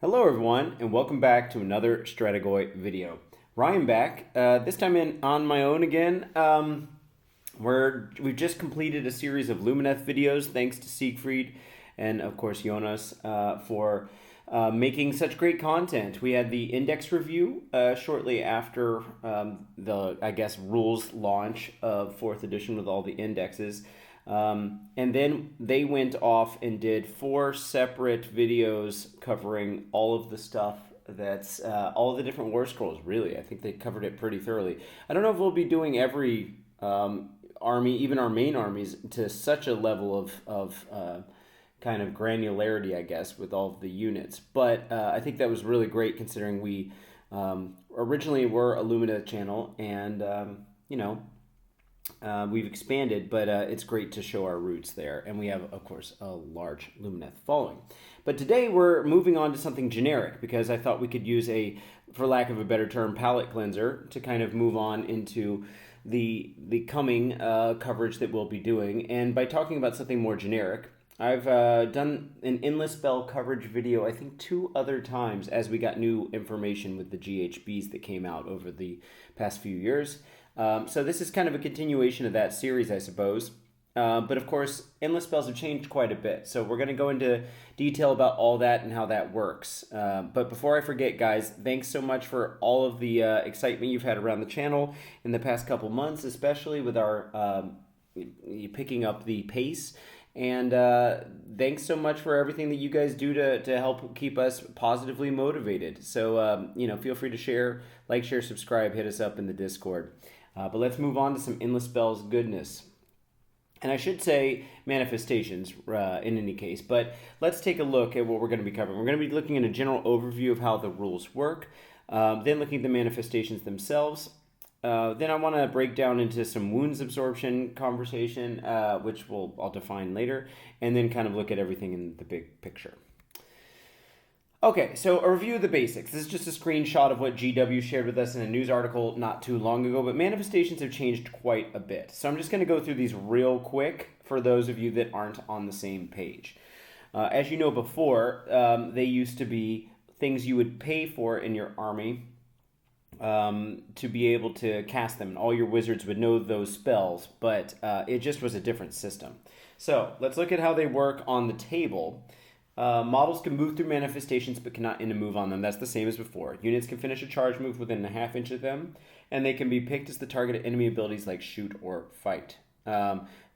Hello everyone, and welcome back to another Strategoi video. Ryan back, this time on my own again. We've just completed a series of Lumineth videos, thanks to Siegfried and of course Jonas for making such great content. We had the index review shortly after the, I guess, rules launch of 4th edition with all the indexes. And then they went off and did 4 separate videos covering all of the stuff that's all of the different war scrolls. Really, I think they covered it pretty thoroughly. I don't know if we'll be doing every army, even our main armies, to such a level of kind of granularity, I guess, with all of the units. But I think that was really great considering we originally were a Lumina channel, and we've expanded, but it's great to show our roots there. And we have, of course, a large Lumineth following. But today we're moving on to something generic because I thought we could use a, for lack of a better term, palette cleanser to kind of move on into the coming coverage that we'll be doing. And by talking about something more generic, I've done an endless spell coverage video, I think 2 other times as we got new information with the GHBs that came out over the past few years. So this is kind of a continuation of that series, I suppose. But of course, endless spells have changed quite a bit. So we're going to go into detail about all that and how that works. But before I forget, guys, thanks so much for all of the excitement you've had around the channel in the past couple months, especially with our picking up the pace. And thanks so much for everything that you guys do to help keep us positively motivated. So, feel free to share, share, subscribe, hit us up in the Discord. But let's move on to some endless spells goodness. And I should say manifestations in any case, but let's take a look at what we're going to be covering. We're going to be looking at a general overview of how the rules work, then looking at the manifestations themselves. Then I want to break down into some wounds absorption conversation, which I'll define later, and then kind of look at everything in the big picture. Okay, so a review of the basics. This is just a screenshot of what GW shared with us in a news article not too long ago, but manifestations have changed quite a bit. So I'm just going to go through these real quick for those of you that aren't on the same page. As you know before, they used to be things you would pay for in your army to be able to cast them. And all your wizards would know those spells, but it just was a different system. So let's look at how they work on the table. Models can move through manifestations but cannot end a move on them. That's the same as before. Units can finish a charge move within a ½ inch of them, and they can be picked as the target of enemy abilities like shoot or fight.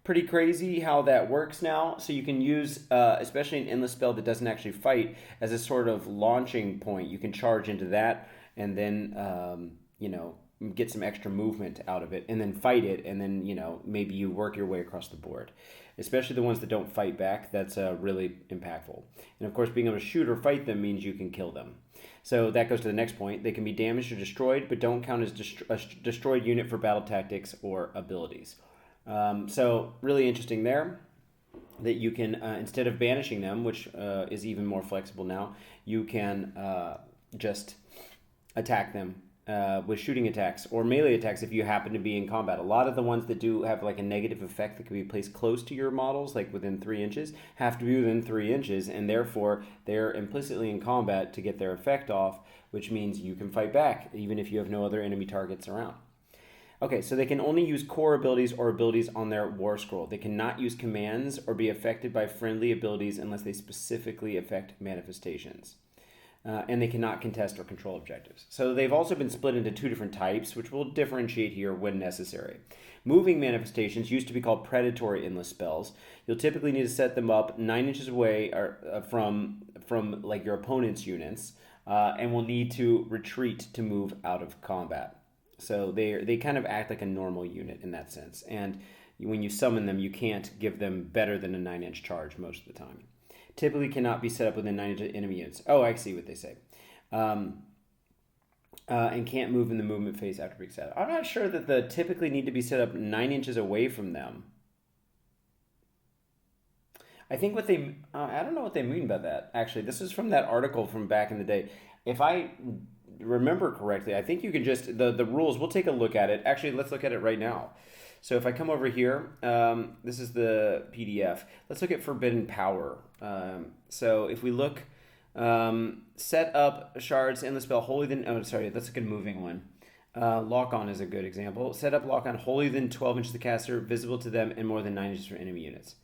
Pretty crazy how that works now. So you can use, especially an endless spell that doesn't actually fight, as a sort of launching point. You can charge into that and then, get some extra movement out of it and then fight it. And then, maybe you work your way across the board. Especially the ones that don't fight back, that's really impactful. And of course, being able to shoot or fight them means you can kill them. So that goes to the next point. They can be damaged or destroyed, but don't count as a destroyed unit for battle tactics or abilities. So really interesting there that you can, instead of banishing them, which is even more flexible now, you can just attack them with shooting attacks or melee attacks if you happen to be in combat. A lot of the ones that do have like a negative effect that can be placed close to your models, like within 3 inches, have to be within 3 inches, and therefore they're implicitly in combat to get their effect off, which means you can fight back even if you have no other enemy targets around. Okay, so they can only use core abilities or abilities on their war scroll. They cannot use commands or be affected by friendly abilities unless they specifically affect manifestations. And they cannot contest or control objectives. So they've also been split into 2 different types, which we'll differentiate here when necessary. Moving manifestations used to be called predatory endless spells. You'll typically need to set them up 9 inches away from like your opponent's units, and will need to retreat to move out of combat. So they kind of act like a normal unit in that sense. And when you summon them, you can't give them better than a 9-inch charge most of the time. Typically cannot be set up within 9 inches of enemy units. Oh, I see what they say. And can't move in the movement phase after being set up. I'm not sure that the typically need to be set up 9 inches away from them. I think what they, I don't know what they mean by that, actually. This is from that article from back in the day. If I remember correctly, I think you can just, the rules, we'll take a look at it. Actually, let's look at it right now. So if I come over here, this is the PDF. Let's look at Forbidden Power. So if we look Set up shards in the spell holy then. Oh, sorry, that's a good moving one. Lock on is a good example. Set up lock on holy then 12 inches to the caster, visible to them, and more than 9 inches for enemy units.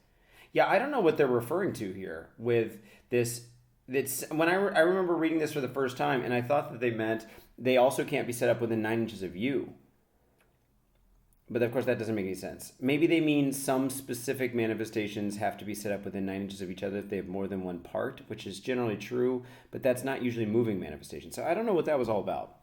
Yeah, I don't know what they're referring to here with this. It's when I remember reading this for the first time, and I thought that they meant they also can't be set up within 9 inches of you. But of course, that doesn't make any sense. Maybe they mean some specific manifestations have to be set up within 9 inches of each other if they have more than one part, which is generally true, but that's not usually moving manifestations. So I don't know what that was all about.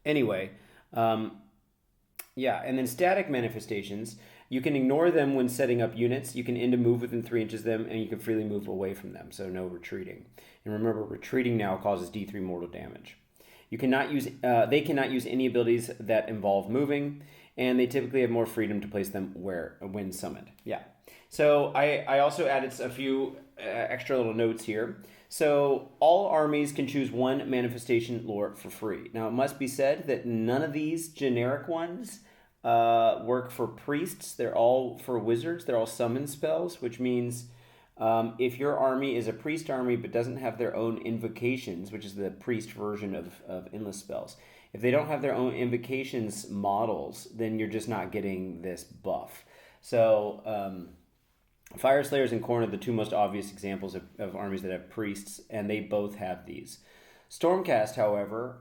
Anyway, yeah, and then static manifestations, you can ignore them when setting up units. You can end a move within 3 inches of them, and you can freely move away from them, so no retreating. And remember, retreating now causes D3 mortal damage. You cannot use. They cannot use any abilities that involve moving, and they typically have more freedom to place them when summoned. Yeah. So I also added a few extra little notes here. So all armies can choose one manifestation lore for free. Now it must be said that none of these generic ones work for priests. They're all for wizards. They're all summon spells, which means if your army is a priest army but doesn't have their own invocations, which is the priest version of endless spells, if they don't have their own invocations models, then you're just not getting this buff. So Fire Slayers and Khorne are the two most obvious examples of armies that have priests, and they both have these. Stormcast, however,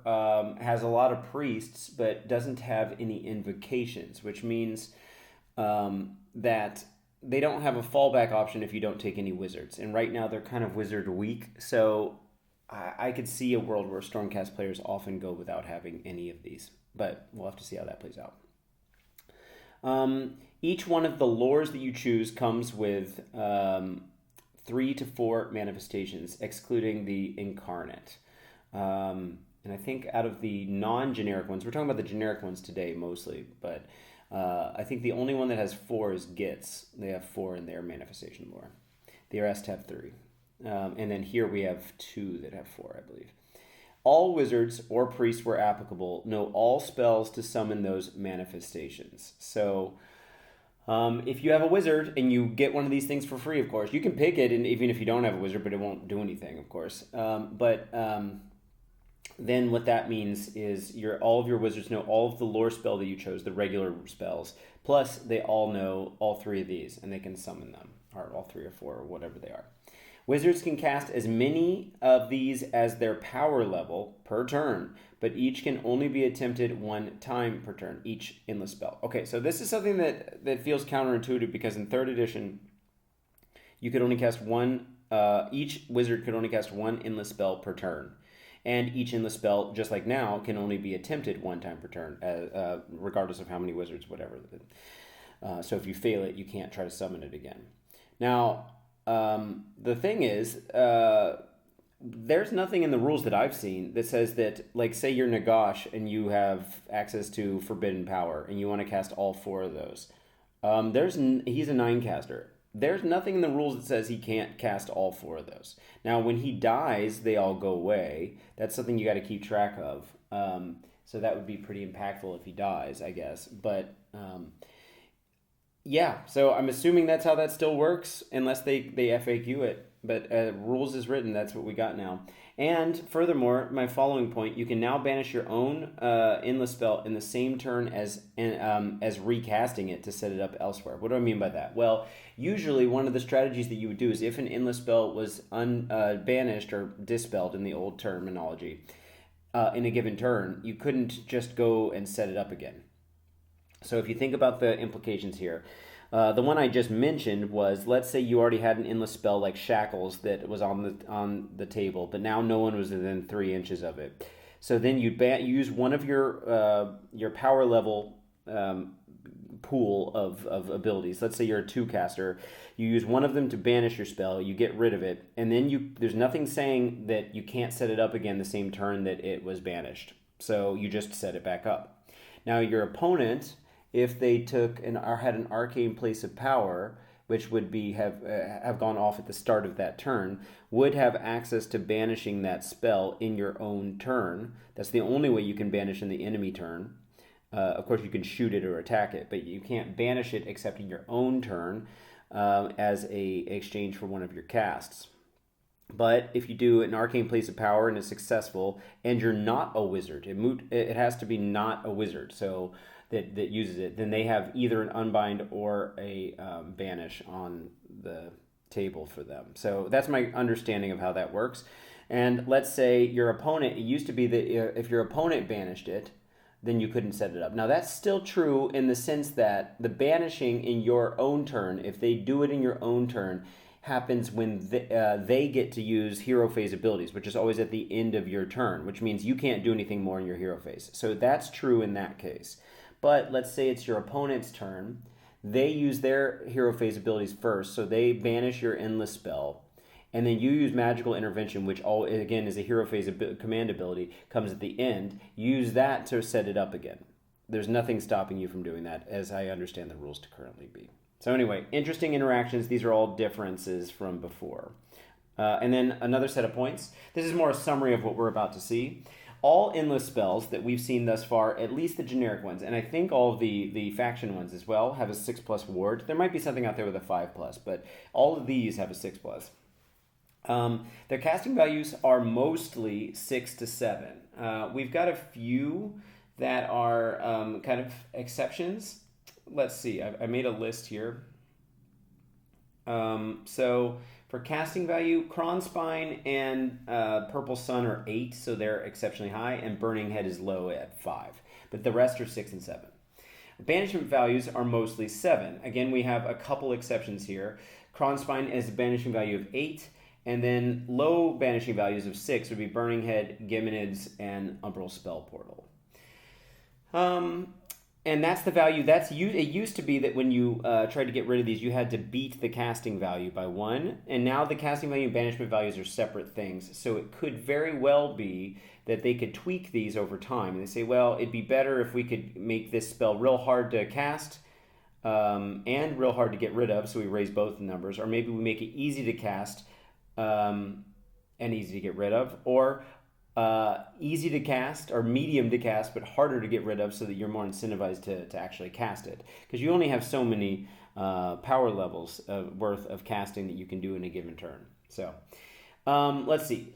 has a lot of priests but doesn't have any invocations, which means that they don't have a fallback option if you don't take any wizards. And right now they're kind of wizard weak, so I could see a world where Stormcast players often go without having any of these. But we'll have to see how that plays out. Each one of the lores that you choose comes with 3 to 4 manifestations, excluding the Incarnate. And I think out of the non-generic ones, we're talking about the generic ones today mostly, but I think the only one that has 4 is Gitz. They have 4 in their manifestation lore. The rest have 3. And then here we have 2 that have 4, I believe. All wizards or priests where applicable know all spells to summon those manifestations. So if you have a wizard and you get one of these things for free, of course, you can pick it, and even if you don't have a wizard, but it won't do anything, of course. Then what that means is all of your wizards know all of the lore spell that you chose, the regular spells. Plus, they all know all 3 of these, and they can summon them, or all 3 or 4, or whatever they are. Wizards can cast as many of these as their power level per turn, but each can only be attempted 1 time per turn, each endless spell. Okay, so this is something that feels counterintuitive, because in 3rd edition, you could only cast each wizard could only cast 1 endless spell per turn. And each endless spell, just like now, can only be attempted 1 time per turn, regardless of how many wizards, whatever. So if you fail it, you can't try to summon it again. Now, the thing is, there's nothing in the rules that I've seen that says that, like, say you're Nagash and you have access to Forbidden Power and you want to cast all 4 of those. He's a 9 caster. There's nothing in the rules that says he can't cast all 4 of those. Now, when he dies, they all go away. That's something you got to keep track of. So that would be pretty impactful if he dies, I guess. But yeah, so I'm assuming that's how that still works, unless they FAQ it. But rules is written, that's what we got now. And furthermore, my following point, you can now banish your own endless spell in the same turn as recasting it to set it up elsewhere. What do I mean by that? Well, usually one of the strategies that you would do is if an endless spell was banished or dispelled in the old terminology in a given turn, you couldn't just go and set it up again. So if you think about the implications here, the one I just mentioned was, let's say you already had an endless spell like Shackles that was on the table, but now no one was within 3 inches of it. So then you use one of your power level pool of abilities. Let's say you're a 2 caster. You use one of them to banish your spell. You get rid of it, and then there's nothing saying that you can't set it up again the same turn that it was banished. So you just set it back up. Now your opponent, if they had an arcane place of power, which would have gone off at the start of that turn, would have access to banishing that spell in your own turn. That's the only way you can banish in the enemy turn. Of course, you can shoot it or attack it, but you can't banish it except in your own turn as a exchange for one of your casts. But if you do an arcane place of power and it's successful, and you're not a wizard, it has to be not a wizard, so that uses it, then they have either an unbind or a banish on the table for them. So that's my understanding of how that works. And let's say your opponent, it used to be that if your opponent banished it, then you couldn't set it up. Now that's still true in the sense that the banishing in your own turn, if they do it in your own turn, happens when they get to use hero phase abilities, which is always at the end of your turn, which means you can't do anything more in your hero phase. So that's true in that case. But let's say it's your opponent's turn. They use their hero phase abilities first, so they banish your endless spell. And then you use magical intervention, which again is a hero phase command ability, comes at the end. Use that to set it up again. There's nothing stopping you from doing that, as I understand the rules to currently be. So anyway, interesting interactions. These are all differences from before. And then another set of points. This is more a summary of what we're about to see. All endless spells that we've seen thus far, at least the generic ones, and I think all of the faction ones as well, have a 6+ ward. There might be something out there with a 5+, but all of these have a 6+. Their casting values are mostly 6 to 7. We've got a few that are kind of exceptions. Let's see, I made a list here. So for casting value, Krondspine and Purple Sun are 8, so they're exceptionally high, and Burning Head is low at 5. But the rest are 6 and 7. Banishment values are mostly 7. Again, we have a couple exceptions here. Krondspine has a banishing value of 8, and then low banishing values of 6 would be Burning Head, Giminids, and Umbral Spell Portal. And that's the value. It used to be that when you tried to get rid of these, you had to beat the casting value by 1. And now the casting value and banishment values are separate things. So it could very well be that they could tweak these over time. And they say, well, it'd be better if we could make this spell real hard to cast and real hard to get rid of. So we raise both the numbers. Or maybe we make it easy to cast and easy to get rid of. Or easy to cast or medium to cast, but harder to get rid of so that you're more incentivized to actually cast it. Because you only have so many power levels worth of casting that you can do in a given turn. So let's see.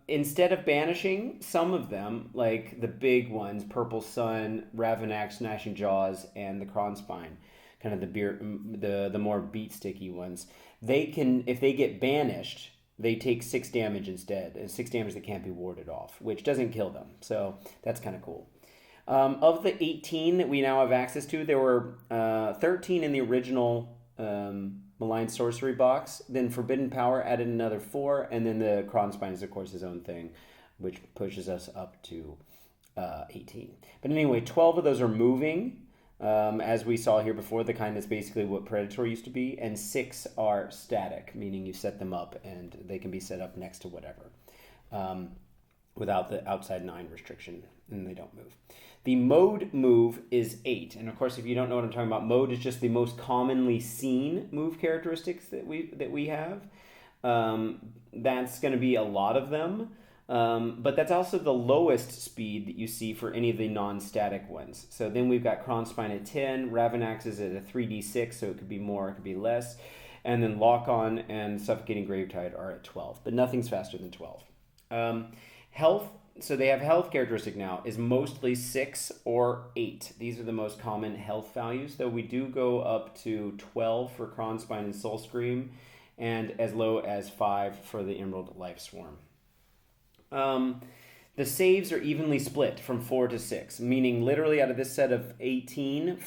Instead of banishing, some of them, like the big ones, Purple Sun, Ravanax, Gnashing Jaws, and the Krondspine, kind of the more beat sticky ones, they can, if they get banished, they take 6 damage instead, and 6 damage that can't be warded off, which doesn't kill them. So that's kind of cool. Of the 18 that we now have access to, there were 13 in the original Malign Sorcery box. Then Forbidden Power added another 4, and then the Krondspine is, of course, his own thing, which pushes us up to 18. But anyway, 12 of those are moving. As we saw here before, the kind that's basically what Predator used to be, and 6 are static, meaning you set them up and they can be set up next to whatever without the outside 9 restriction, and they don't move. The mode move is 8, and of course, if you don't know what I'm talking about, mode is just the most commonly seen move characteristics that we have. That's going to be a lot of them. But that's also the lowest speed that you see for any of the non-static ones. So then we've got Krondspine at 10, Ravanax is at a 3d6, so it could be more, it could be less. And then Lock-On and Suffocating Gravetide are at 12, but nothing's faster than 12. Health, so they have health characteristic now, is mostly 6 or 8. These are the most common health values, though we do go up to 12 for Krondspine and Soul Scream, and as low as 5 for the Emerald Life Swarm. The saves are evenly split from 4 to 6, meaning literally out of this set of 18,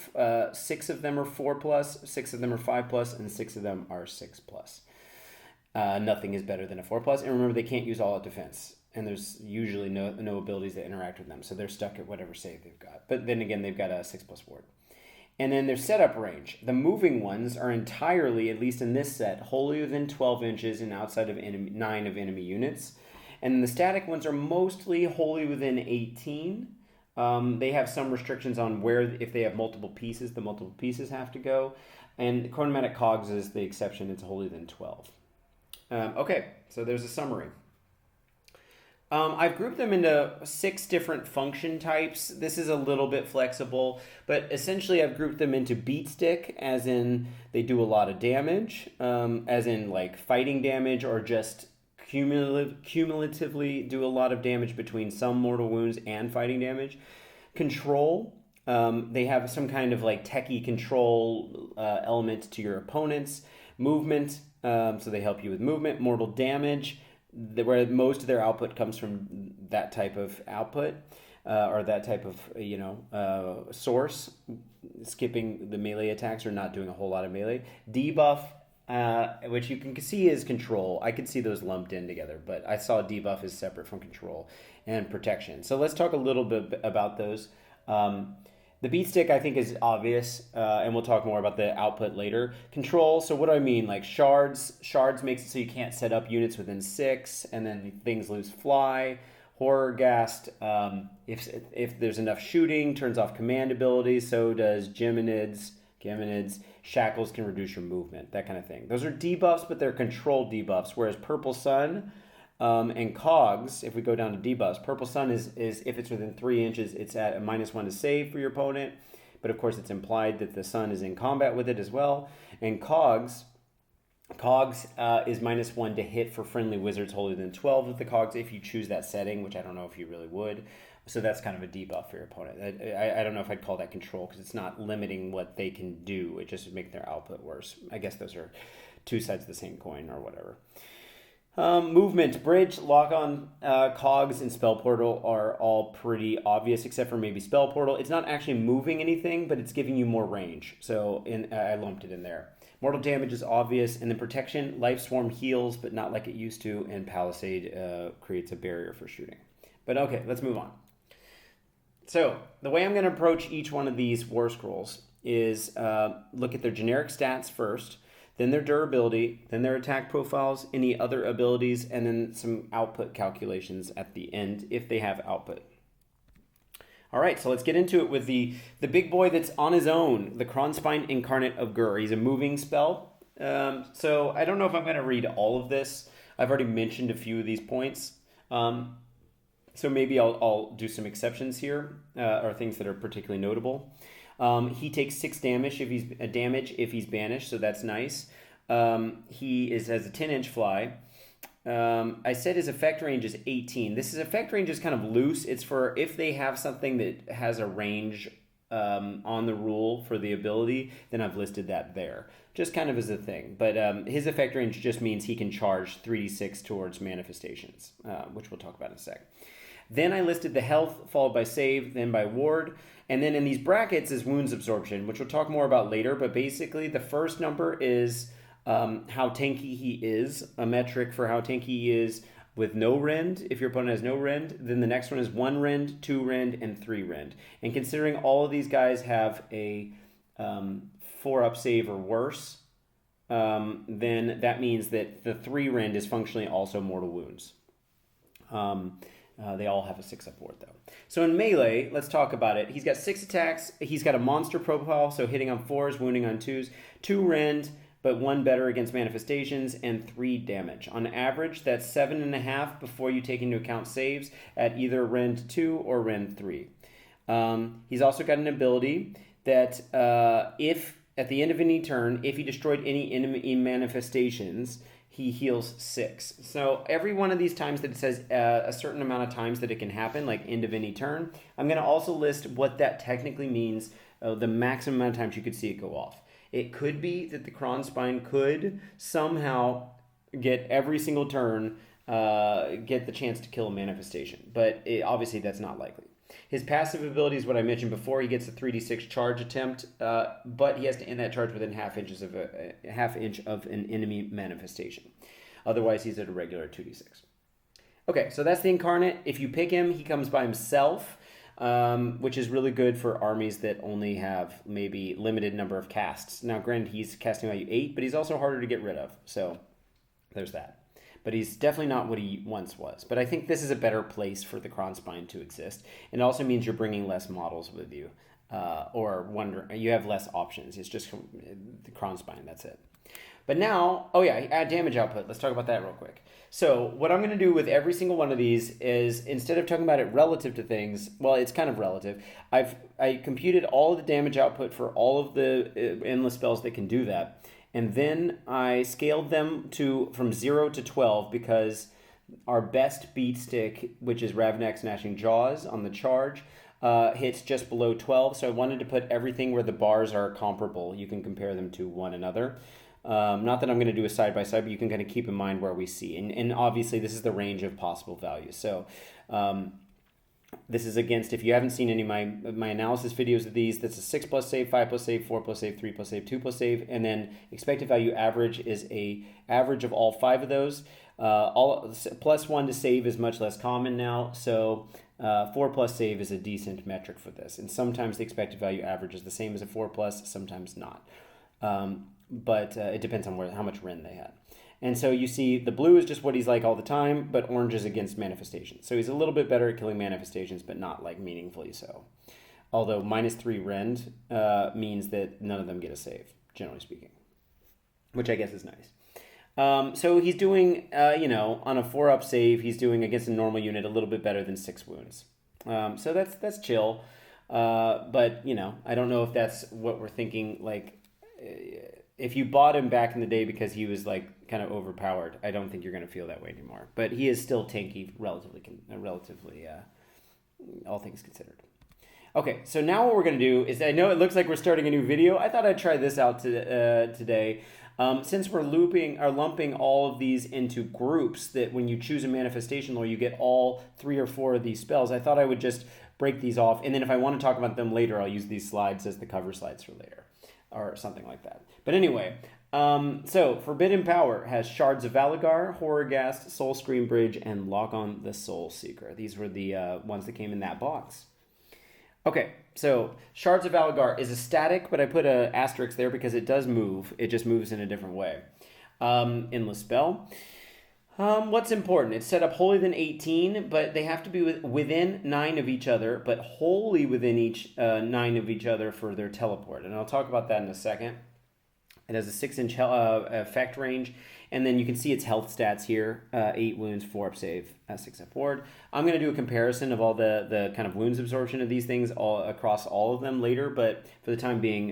6 of them are 4+, 6 of them are 5+, and 6 of them are 6+. Nothing is better than a 4+, and remember they can't use all-out defense, and there's usually no abilities that interact with them, so they're stuck at whatever save they've got. But then again, they've got a 6+ ward. And then their setup range. The moving ones are entirely, at least in this set, wholly within 12 inches and outside of 9 of enemy units. And the static ones are mostly wholly within 18. They have some restrictions on where, if they have multiple pieces, the multiple pieces have to go. And Chronomatic Cogs is the exception. It's wholly within 12. Okay, so there's a summary. I've grouped them into 6 different function types. This is a little bit flexible, but essentially I've grouped them into beat stick, as in they do a lot of damage, as in like fighting damage or just cumulatively do a lot of damage between some mortal wounds and fighting damage. Control, they have some kind of like techie control element to your opponents. Movement, so they help you with movement. Mortal damage, where most of their output comes from that type of output. Or that type of, source, skipping the melee attacks or not doing a whole lot of melee. Debuff, which you can see is control. I could see those lumped in together, but I saw debuff is separate from control and protection. So let's talk a little bit about those. The beat stick, I think, is obvious, and we'll talk more about the output later. Control, so what do I mean? Like shards. Shards makes it so you can't set up units within 6, and then things lose fly. Horrorghast, if there's enough shooting, turns off command abilities. So does Geminids. Shackles can reduce your movement, that kind of thing. Those are debuffs, but they're controlled debuffs. Whereas Purple Sun and Cogs, if we go down to debuffs, Purple Sun is if it's within 3 inches, it's at a -1 to save for your opponent. But of course, it's implied that the Sun is in combat with it as well. And Cogs is -1 to hit for friendly wizards holding than 12 of the cogs if you choose that setting, which I don't know if you really would. So that's kind of a debuff for your opponent. I don't know if I'd call that control because it's not limiting what they can do. It just would make their output worse. I guess those are two sides of the same coin or whatever. Movement, bridge, lock on, cogs, and spell portal are all pretty obvious except for maybe spell portal. It's not actually moving anything, but it's giving you more range. So I lumped it in there. Mortal damage is obvious, and then protection, Life Swarm heals, but not like it used to, and Palisade creates a barrier for shooting. But okay, let's move on. So the way I'm going to approach each one of these war scrolls is look at their generic stats first, then their durability, then their attack profiles, any other abilities, and then some output calculations at the end if they have output. All right, so let's get into it with the big boy that's on his own, the Krondspine Incarnate of Gur. He's a moving spell. So I don't know if I'm going to read all of this. I've already mentioned a few of these points. So maybe I'll do some exceptions here, or things that are particularly notable. He takes 6 damage if he's banished, so that's nice. He has a 10-inch fly. I said his effect range is 18. This effect range is kind of loose. It's for if they have something that has a range on the rule for the ability, then I've listed that there. Just kind of as a thing. But his effect range just means he can charge 3d6 towards manifestations, which we'll talk about in a sec. Then I listed the health, followed by save, then by ward. And then in these brackets is wounds absorption, which we'll talk more about later. But basically, the first number is how tanky he is, a metric for how tanky he is with no rend. If your opponent has no rend, then the next one is 1 rend, 2 rend, and 3 rend. And considering all of these guys have a 4-up save or worse, then that means that the 3 rend is functionally also mortal wounds. They all have a 6-up ward, though. So in melee, let's talk about it. He's got 6 attacks. He's got a monster profile, so hitting on 4s, wounding on 2s, 2 rend, but 1 better against manifestations, and 3 damage. On average, that's 7.5 before you take into account saves at either rend 2 or rend 3. He's also got an ability that if at the end of any turn, if he destroyed any enemy manifestations, he heals 6. So every one of these times that it says a certain amount of times that it can happen, like end of any turn, I'm going to also list what that technically means, the maximum amount of times you could see it go off. It could be that the Krondspine could somehow get every single turn, get the chance to kill a manifestation. But obviously that's not likely. His passive ability is what I mentioned before. He gets a 3d6 charge attempt, but he has to end that charge within half inch of an enemy manifestation. Otherwise, he's at a regular 2d6. Okay, so that's the Incarnate. If you pick him, he comes by himself, which is really good for armies that only have maybe limited number of casts. Now, granted, he's casting value 8, but he's also harder to get rid of. So there's that. But he's definitely not what he once was. But I think this is a better place for the Krondspine to exist. It also means you're bringing less models with you, you have less options. It's just the Krondspine, that's it. But now, add damage output. Let's talk about that real quick. So what I'm going to do with every single one of these is, instead of talking about it relative to things, well, it's kind of relative. I computed all of the damage output for all of the endless spells that can do that. And then I scaled them from 0 to 12 because Our best beat stick, which is Ravnak's Gnashing Jaws on the charge, hits just below 12. So I wanted to put everything where the bars are comparable. You can compare them to one another. Not that I'm going to do a side-by-side, but you can kind of keep in mind where we see. And obviously, this is the range of possible values. So this is against, if you haven't seen any of my analysis videos of these, that's a 6 plus save, 5 plus save, 4 plus save, 3 plus save, 2 plus save. And then expected value average is a average of all 5 of those. Plus 1 to save is much less common now. So 4 plus save is a decent metric for this. And sometimes the expected value average is the same as a 4 plus, sometimes not. But it depends on how much Ren they had. And so you see the blue is just what he's like all the time, but orange is against manifestations. So he's a little bit better at killing manifestations, but not like meaningfully so. Although -3 Rend means that none of them get a save, generally speaking, which I guess is nice. So he's doing, on a 4-up save, he's doing against a normal unit a little bit better than 6 wounds. So that's chill. But, I don't know if that's what we're thinking. Like, if you bought him back in the day because he was like kind of overpowered, I don't think you're going to feel that way anymore. But he is still tanky, relatively, all things considered. Okay, so now what we're going to do is, I know it looks like we're starting a new video. I thought I'd try this out today. Since we're lumping all of these into groups, that when you choose a manifestation lore, you get all 3 or 4 of these spells, I thought I would just break these off. And then if I want to talk about them later, I'll use these slides as the cover slides for later, or something like that. But anyway, so Forbidden Power has Shards of Valagar, Horrorghast, Soul Scream Bridge, and Logon the Soul Seeker. These were the ones that came in that box. Okay, so Shards of Valagar is a static, but I put an asterisk there because it does move. It just moves in a different way. Endless spell. What's important? It's set up wholly within 18, but they have to be within 9 of each other, but wholly within each 9 of each other for their teleport. And I'll talk about that in a second. It has a 6-inch effect range, and then you can see its health stats here: 8 wounds, 4-up save, 6-up ward. I'm going to do a comparison of all the kind of wounds absorption of these things across all of them later, but for the time being,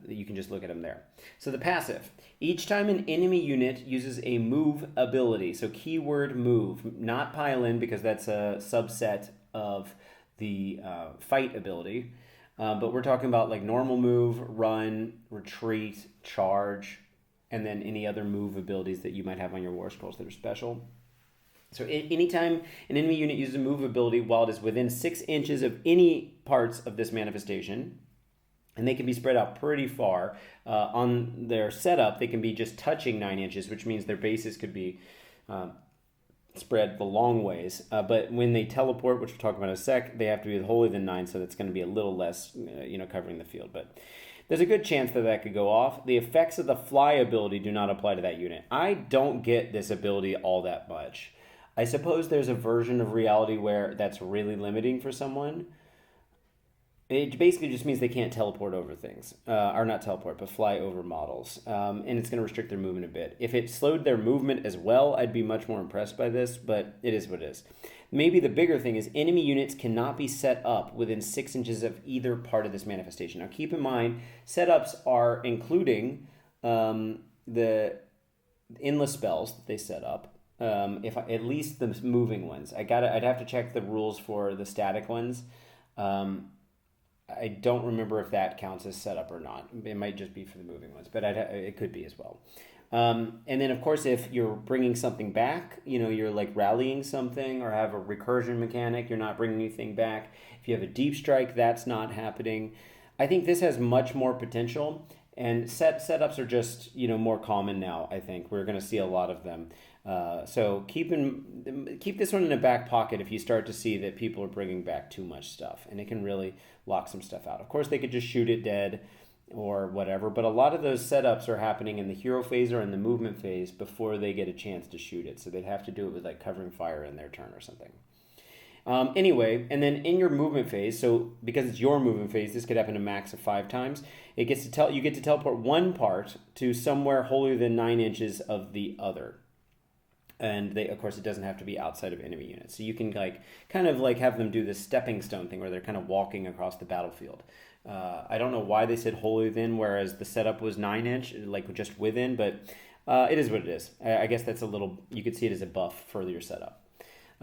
you can just look at them there. So the passive. Each time an enemy unit uses a move ability, so keyword move, not pile in because that's a subset of the fight ability, but we're talking about like normal move, run, retreat, charge, and then any other move abilities that you might have on your war scrolls that are special. So anytime an enemy unit uses a move ability while it is within 6 inches of any parts of this manifestation, and they can be spread out pretty far. On their setup, they can be just touching 9 inches, which means their bases could be spread the long ways. But when they teleport, which we'll talk about in a sec, they have to be wholly within 9, so that's going to be a little less, covering the field. But there's a good chance that could go off. The effects of the fly ability do not apply to that unit. I don't get this ability all that much. I suppose there's a version of reality where that's really limiting for someone. It basically just means they can't teleport over things. Or not teleport, but fly over models. And it's going to restrict their movement a bit. If it slowed their movement as well, I'd be much more impressed by this, but it is what it is. Maybe the bigger thing is enemy units cannot be set up within 6 inches of either part of this manifestation. Now keep in mind, setups are including the endless spells that they set up. At least the moving ones. I'd have to check the rules for the static ones. I don't remember if that counts as setup or not. It might just be for the moving ones, but it could be as well. And then, of course, if you're bringing something back, you're like rallying something or have a recursion mechanic, you're not bringing anything back. If you have a deep strike, that's not happening. I think this has much more potential, and setups are just more common now. I think we're going to see a lot of them. So keep this one in the back pocket if you start to see that people are bringing back too much stuff, and it can really lock some stuff out. Of course, they could just shoot it dead or whatever, but a lot of those setups are happening in the hero phase or in the movement phase before they get a chance to shoot it. So they'd have to do it with like covering fire in their turn or something. Anyway, and then in your movement phase, so because it's your movement phase, this could happen a max of 5 times. You get to teleport one part to somewhere wholly within 9 inches of the other. And of course, it doesn't have to be outside of enemy units. So you can kind of have them do this stepping stone thing where they're kind of walking across the battlefield. I don't know why they said wholly within, whereas the setup was 9 inch, just within, but it is what it is. I guess that's you could see it as a buff for your setup.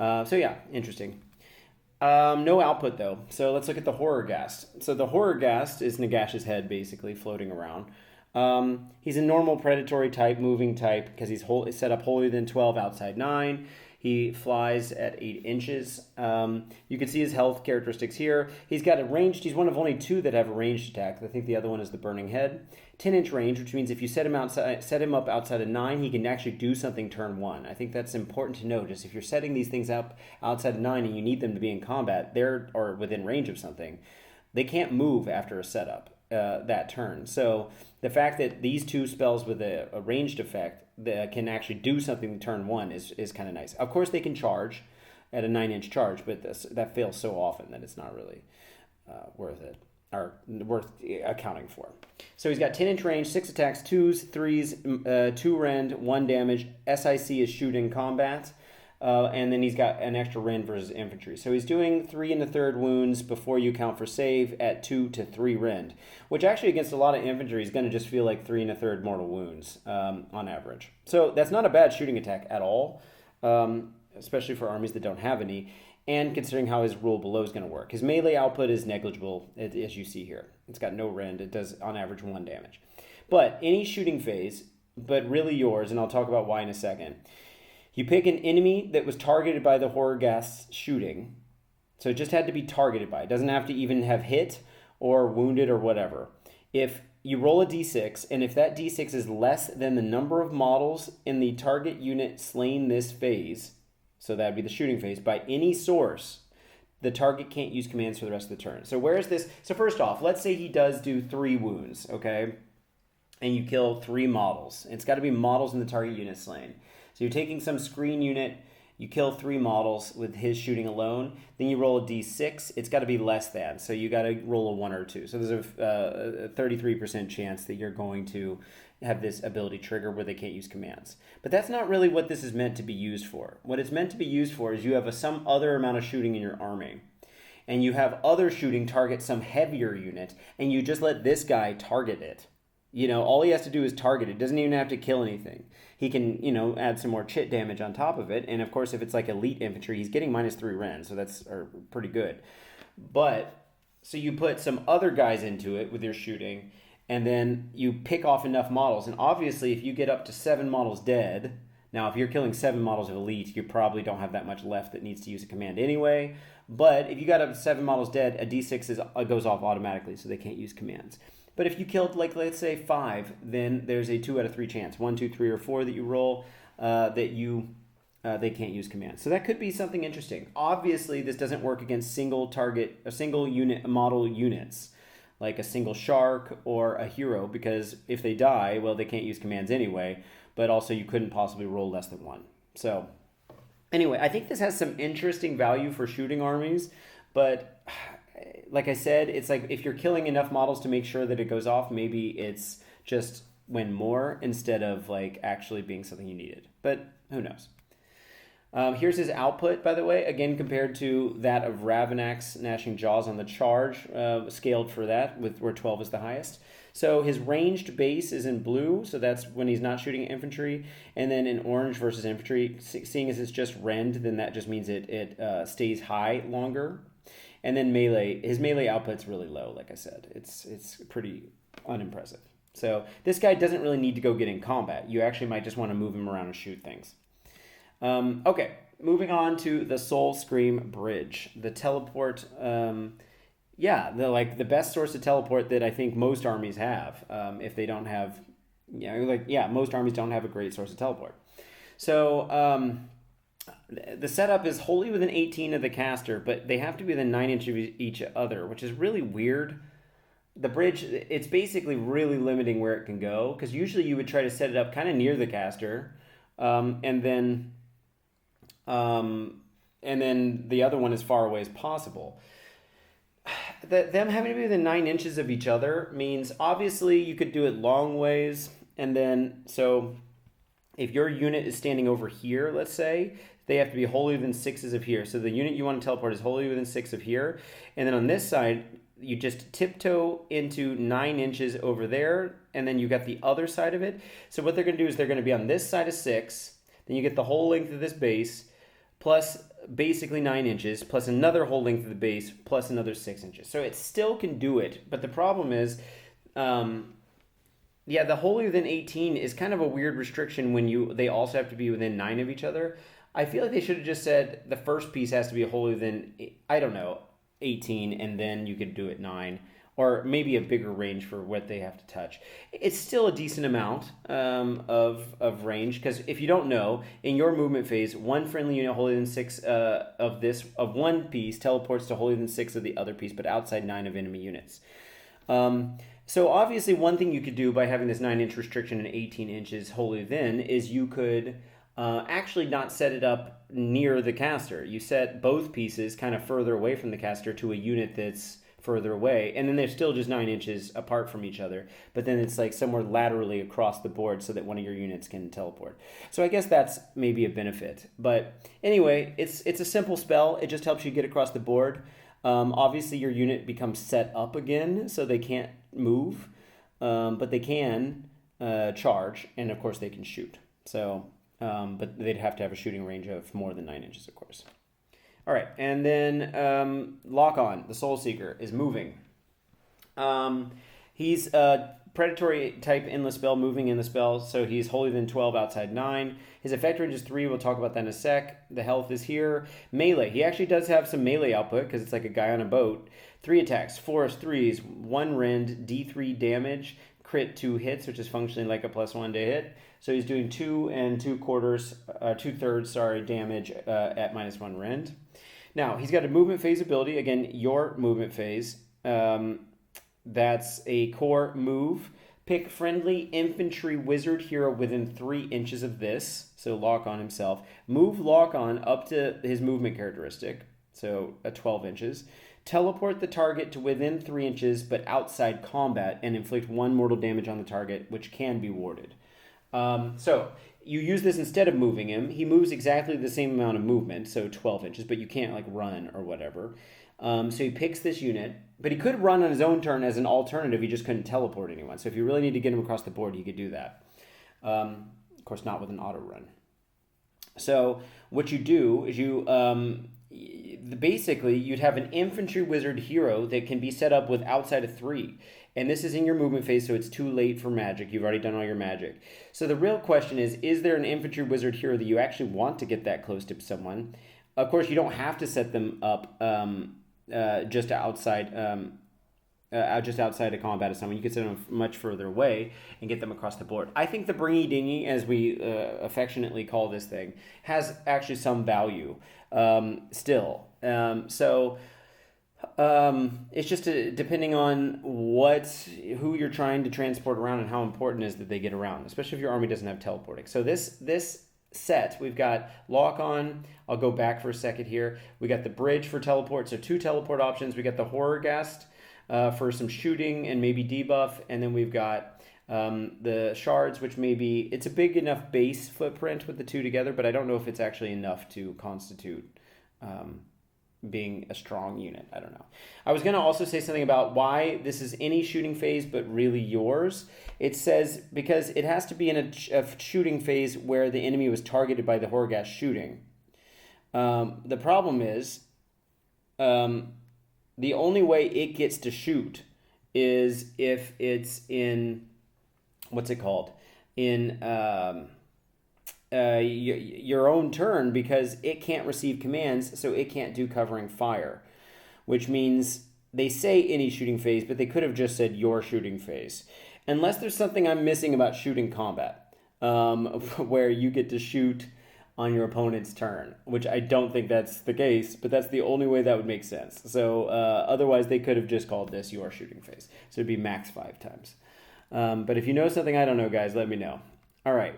So yeah, interesting. No output though. So let's look at the Horror Ghast. So the Horror Ghast is Nagash's head basically floating around. He's a normal predatory type, moving type, because he's set up holier than 12, outside 9. He flies at 8 inches. You can see his health characteristics here. He's got a ranged, he's one of only 2 that have a ranged attack. I think the other one is the Burning Head. 10-inch range, which means if you set him up outside of 9, he can actually do something turn 1. I think that's important to note. Just if you're setting these things up outside of 9 and you need them to be in combat, or within range of something, they can't move after a setup that turn. So the fact that these 2 spells with a ranged effect that can actually do something turn 1 is kind of nice. Of course, they can charge at a 9-inch charge, but that fails so often that it's not really worth it, or worth accounting for. So he's got 10-inch range, 6 attacks, 2s, 3s, 2 rend, 1 damage. SIC is shoot in combat. And then he's got an extra rend versus infantry. So he's doing 3 1/3 wounds before you count for save at 2 to 3 rend, which actually against a lot of infantry is going to just feel like 3 1/3 mortal wounds on average. So that's not a bad shooting attack at all, especially for armies that don't have any, and considering how his rule below is going to work. His melee output is negligible, as you see here. It's got no rend. It does on average 1 damage. But any shooting phase, but really yours, and I'll talk about why in a second. You pick an enemy that was targeted by the Horror Ghast's shooting. So it just had to be targeted by. It doesn't have to even have hit or wounded or whatever. If you roll a d6, and if that d6 is less than the number of models in the target unit slain this phase, so that would be the shooting phase, by any source, the target can't use commands for the rest of the turn. So where is this? So first off, let's say he does do 3 wounds, okay? And you kill 3 models. It's got to be models in the target unit slain. So you're taking some screen unit, you kill 3 models with his shooting alone, then you roll a d6, it's got to be less than, so you got to roll a 1 or 2. So there's a 33% chance that you're going to have this ability trigger where they can't use commands. But that's not really what this is meant to be used for. What it's meant to be used for is you have some other amount of shooting in your army, and you have other shooting target some heavier unit, and you just let this guy target it. You know, all he has to do is target it. Doesn't even have to kill anything. He can, add some more chit damage on top of it. And of course, if it's like elite infantry, he's getting -3 rend, so that's pretty good. But, so you put some other guys into it with your shooting, and then you pick off enough models. And obviously, if you get up to 7 models dead, now if you're killing 7 models of elite, you probably don't have that much left that needs to use a command anyway. But if you got up to 7 models dead, a d6 goes off automatically, so they can't use commands. But if you killed, like, let's say 5, then there's a 2 out of 3 chance. 1, 2, 3, or 4 that you roll they can't use commands. So that could be something interesting. Obviously, this doesn't work against single unit model units, like a single shark or a hero, because if they die, well, they can't use commands anyway. But also, you couldn't possibly roll less than 1. So anyway, I think this has some interesting value for shooting armies, but like I said, it's like if you're killing enough models to make sure that it goes off, maybe it's just win more instead of like actually being something you needed. But who knows? Here's his output, by the way, again compared to that of Ravenak's Gnashing Jaws on the charge, scaled for that, where 12 is the highest. So his ranged base is in blue, so that's when he's not shooting at infantry, and then in orange versus infantry, seeing as it's just rend, then that just means it stays high longer. And then melee, his melee output's really low, like I said. It's pretty unimpressive. So this guy doesn't really need to go get in combat. You actually might just want to move him around and shoot things. Okay, moving on to the Soul Scream Bridge. The teleport, the best source of teleport that I think most armies have. If they don't have, most armies don't have a great source of teleport. So, the setup is wholly within 18 of the caster, but they have to be within 9 inches of each other, which is really weird. The bridge, it's basically really limiting where it can go, because usually you would try to set it up kind of near the caster, and then the other one as far away as possible. Them having to be within 9 inches of each other means obviously you could do it long ways, and then so if your unit is standing over here, let's say, they have to be wholly within 6s of here. So the unit you want to teleport is wholly within 6 of here. And then on this side, you just tiptoe into 9 inches over there, and then you got the other side of it. So what they're going to do is they're going to be on this side of 6, then you get the whole length of this base, plus basically 9 inches, plus another whole length of the base, plus another 6 inches. So it still can do it, but the problem is, yeah, the holier than 18 is kind of a weird restriction when they also have to be within 9 of each other. I feel like they should have just said the first piece has to be a holier than, I don't know, 18, and then you could do it 9. Or maybe a bigger range for what they have to touch. It's still a decent amount of range, because if you don't know, in your movement phase, one friendly unit holier than 6 of one piece teleports to holier than 6 of the other piece, but outside 9 of enemy units. So obviously one thing you could do by having this 9-inch restriction and 18 inches holier than is you could actually not set it up near the caster. You set both pieces kind of further away from the caster to a unit that's further away, and then they're still just 9 inches apart from each other, but then it's like somewhere laterally across the board so that one of your units can teleport. So I guess that's maybe a benefit, but anyway, it's a simple spell. It just helps you get across the board. Obviously your unit becomes set up again, so they can't move, but they can charge, and of course they can shoot. So but they'd have to have a shooting range of more than 9 inches, of course. All right, and then Lock On, the Soul Seeker, is moving. He's a predatory type endless spell, moving in the spell, so he's holier than 12, outside 9. His effect range is 3, we'll talk about that in a sec. The health is here. Melee, he actually does have some melee output, because it's like a guy on a boat. 3 attacks, forest 3s, 1 rend, D3 damage, crit 2 hits, which is functionally like a +1 to hit. So he's doing 2 2/3 damage at -1 rend. Now, he's got a movement phase ability. Again, your movement phase. That's a core move. Pick friendly infantry wizard hero within 3 inches of this. So Lock On himself. Move Lock On up to his movement characteristic. So 12 inches. Teleport the target to within 3 inches, but outside combat, and inflict 1 mortal damage on the target, which can be warded. So you use this instead of moving him. He moves exactly the same amount of movement, so 12 inches, but you can't like run or whatever. So he picks this unit, but he could run on his own turn as an alternative. He just couldn't teleport anyone. So if you really need to get him across the board, he could do that. Of course, not with an auto run. So what you do is basically you'd have an infantry wizard hero that can be set up with outside of 3. And this is in your movement phase, so it's too late for magic. You've already done all your magic. So the real question is there an infantry wizard hero that you actually want to get that close to someone? Of course, you don't have to set them up just outside of combat of someone. You could set them much further away and get them across the board. I think the Bringy Dingy, as we affectionately call this thing, has actually some value still. It's just depending on who you're trying to transport around and how important it is that they get around, especially if your army doesn't have teleporting. So this set, we've got Lock On. I'll go back for a second here. We got the bridge for teleport, so 2 teleport options. We got the Horror Ghast for some shooting and maybe debuff, and then we've got the shards, which it's a big enough base footprint with the 2 together, but I don't know if it's actually enough to constitute being a strong unit. I don't know. I was going to also say something about why this is any shooting phase but really yours. It says because it has to be in a shooting phase where the enemy was targeted by the Horror Ghast shooting. The problem is the only way it gets to shoot is if it's in, what's it called? In your own turn, because it can't receive commands, so it can't do covering fire, which means they say any shooting phase, but they could have just said your shooting phase. Unless there's something I'm missing about shooting combat, where you get to shoot on your opponent's turn, which I don't think that's the case, but that's the only way that would make sense. So otherwise, they could have just called this your shooting phase. So it'd be max 5 times. But if you know something I don't know, guys, let me know. All right,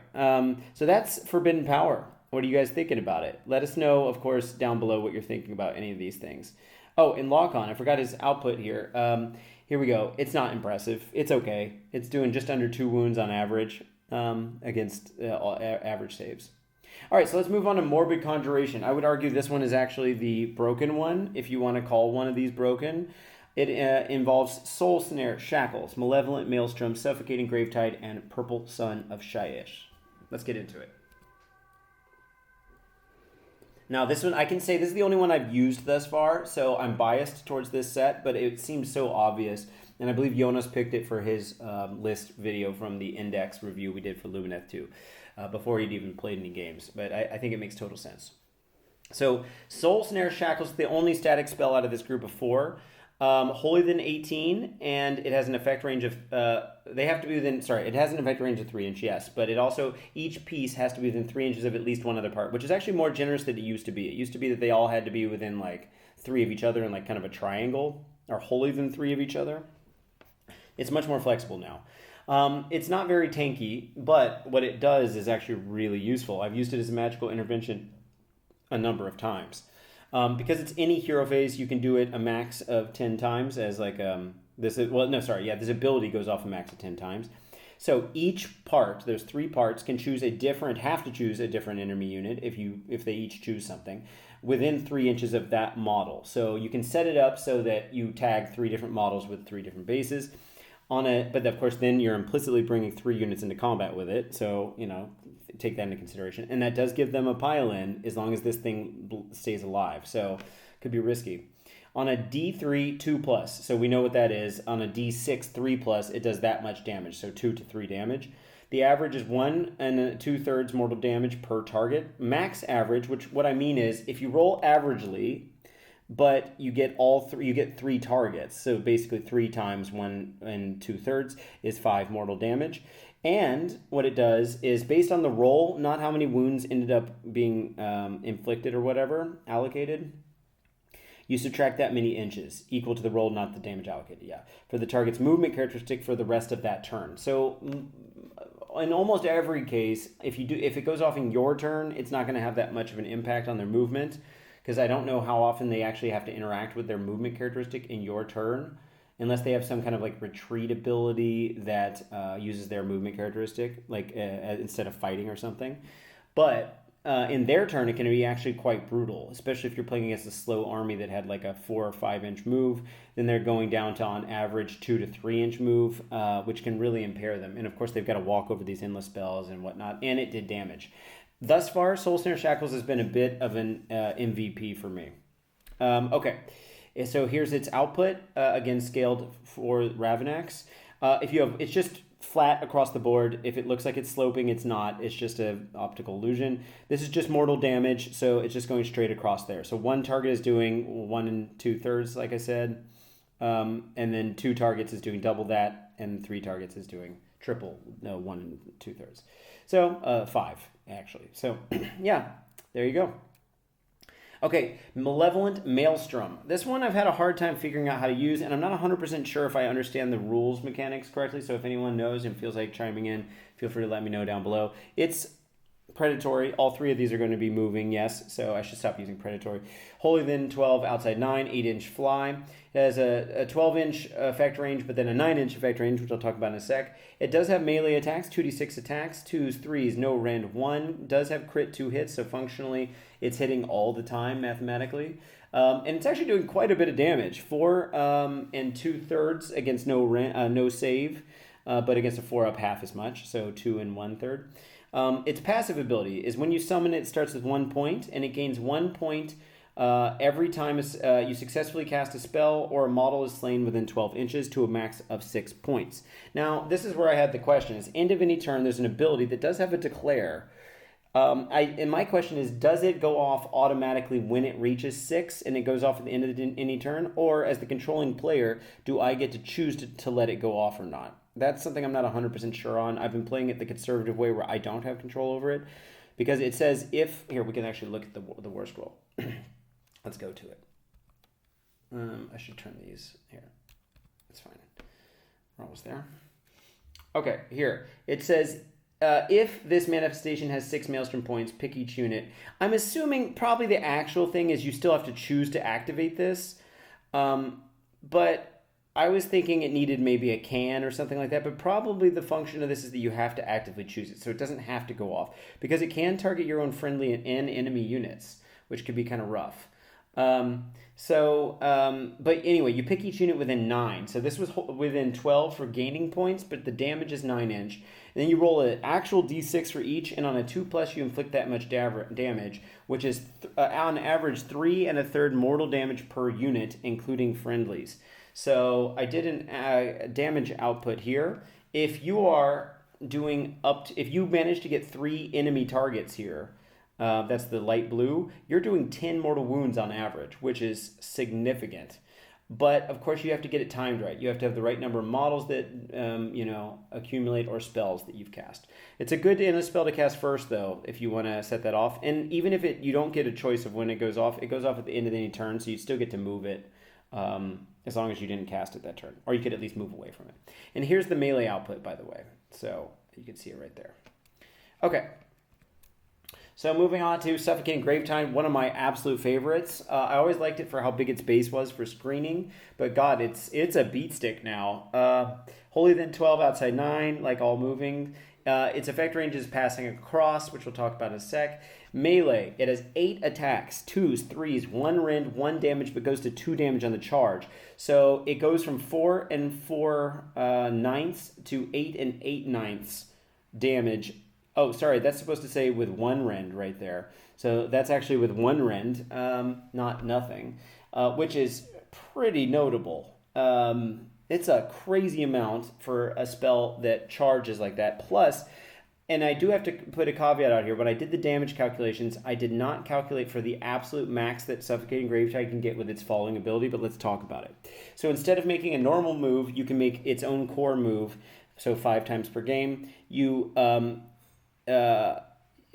so that's Forbidden Power. What are you guys thinking about it? Let us know, of course, down below what you're thinking about any of these things. Oh, and Lock On, I forgot his output here. Here we go. It's not impressive. It's okay. It's doing just under 2 wounds on average against average saves. All right, so let's move on to Morbid Conjuration. I would argue this one is actually the broken one, if you want to call one of these broken. It involves Soul Snare, Shackles, Malevolent Maelstrom, Suffocating Gravetide, and Purple Sun of Shyish. Let's get into it. Now, this one, I can say this is the only one I've used thus far, so I'm biased towards this set, but it seems so obvious. And I believe Jonas picked it for his list video from the Index review we did for Lumineth 2, before he'd even played any games. But I think it makes total sense. So, Soul Snare Shackles is the only static spell out of this group of 4. Holy Than 18, and it has an effect range of, they have to be within, sorry, it has an effect range of 3 inch, yes, but it also, each piece has to be within 3 inches of at least one other part, which is actually more generous than it used to be. It used to be that they all had to be within, like, 3 of each other in, like, kind of a triangle, or wholly than 3 of each other. It's much more flexible now. It's not very tanky, but what it does is actually really useful. I've used it as a magical intervention a number of times. Because it's any hero phase, you can do it a max of 10 times as like, this ability goes off a max of 10 times. So each part, there's 3 parts, have to choose a different enemy unit if they each choose something within 3 inches of that model. So you can set it up so that you tag 3 different models with 3 different bases but of course then you're implicitly bringing 3 units into combat with it. So, take that into consideration. And that does give them a pile-in as long as this thing stays alive. So could be risky. On a D3 2+, so we know what that is. On a D6 3+, it does that much damage, so 2 to 3 damage. The average is 1 and 2/3 mortal damage per target. Max average, which what I mean is if you roll averagely, but you get you get 3 targets. So basically 3 times 1 and 2/3 is 5 mortal damage. And what it does is based on the roll, not how many wounds ended up being inflicted or whatever, allocated, you subtract that many inches, equal to the roll, not the damage allocated, for the target's movement characteristic for the rest of that turn. So in almost every case, if it goes off in your turn, it's not going to have that much of an impact on their movement, because I don't know how often they actually have to interact with their movement characteristic in your turn, unless they have some kind of like retreat ability that uses their movement characteristic, like instead of fighting or something. But in their turn, it can be actually quite brutal, especially if you're playing against a slow army that had like a 4 or 5 inch move. Then they're going down to on average 2 to 3 inch move, which can really impair them. And of course, they've got to walk over these endless spells and whatnot, and it did damage. Thus far, Soul Snare Shackles has been a bit of an MVP for me. Okay. So here's its output, again scaled for Ravanax. It's just flat across the board. If it looks like it's sloping, it's not. It's just an optical illusion. This is just mortal damage, so it's just going straight across there. So one target is doing 1 and 2/3, like I said, and then 2 targets is doing double that, and 3 targets is doing 1 and 2/3. So 5 actually. So yeah, there you go. Okay, Malevolent Maelstrom. This one I've had a hard time figuring out how to use, and I'm not 100% sure if I understand the rules mechanics correctly, so if anyone knows and feels like chiming in, feel free to let me know down below. It's predatory. All 3 of these are going to be moving, yes, so I should stop using predatory. Holy Than 12, outside 9, 8-inch fly. It has a 12-inch effect range, but then a 9-inch effect range, which I'll talk about in a sec. It does have melee attacks, 2d6 attacks, 2s, 3s, no rend 1. Does have crit 2 hits, so functionally it's hitting all the time mathematically. And it's actually doing quite a bit of damage. 4 and 2/3 against no save, but against a 4 up half as much, so 2 and 1/3. Its passive ability is when you summon it starts with 1 point, and it gains 1 point every time you successfully cast a spell or a model is slain within 12 inches to a max of 6 points. Now, this is where I had the question. Is end of any turn, there's an ability that does have a declare. And my question is, does it go off automatically when it reaches 6 and it goes off at the end of any turn? Or as the controlling player, do I get to choose to let it go off or not? That's something I'm not 100% sure on. I've been playing it the conservative way where I don't have control over it. Because it says here, we can actually look at the war scroll. Let's go to it. I should turn these here. That's fine. We're almost there. Okay, here. It says, if this manifestation has 6 Maelstrom points, pick each unit. I'm assuming probably the actual thing is you still have to choose to activate this. But I was thinking it needed maybe a can or something like that, but probably the function of this is that you have to actively choose it, so it doesn't have to go off, because it can target your own friendly and enemy units, which could be kind of rough. But anyway, you pick each unit within 9, so this was within 12 for gaining points, but the damage is 9-inch, And then you roll an actual d6 for each, and on a 2+, you inflict that much damage, which is on average 3 1/3 mortal damage per unit, including friendlies. So I did a damage output here. If you are doing if you manage to get 3 enemy targets here, that's the light blue, you're doing 10 mortal wounds on average, which is significant. But of course, you have to get it timed right. You have to have the right number of models that accumulate, or spells that you've cast. It's a good spell to cast first, though, if you want to set that off. And even if you don't get a choice of when it goes off at the end of any turn, so you still get to move it as long as you didn't cast it that turn, or you could at least move away from it. And here's the melee output, by the way, so you can see it right there. Okay. So moving on to Suffocating Gravetide, one of my absolute favorites. I always liked it for how big its base was for screening, but God, it's a beat stick now. Holy then 12, outside 9, like all moving. Its effect range is passing across, which we'll talk about in a sec. Melee, it has 8 attacks, 2s, 3s, 1 rend, 1 damage, but goes to 2 damage on the charge. So it goes from 4 4/9 to 8 8/9 damage. Oh, sorry, that's supposed to say with 1 rend right there. So that's actually with 1 rend, not nothing, which is pretty notable. It's a crazy amount for a spell that charges like that. Plus, and I do have to put a caveat out here, when I did the damage calculations, I did not calculate for the absolute max that Suffocating Gravetide can get with its following ability, but let's talk about it. So instead of making a normal move, you can make its own core move, so 5 times per game. You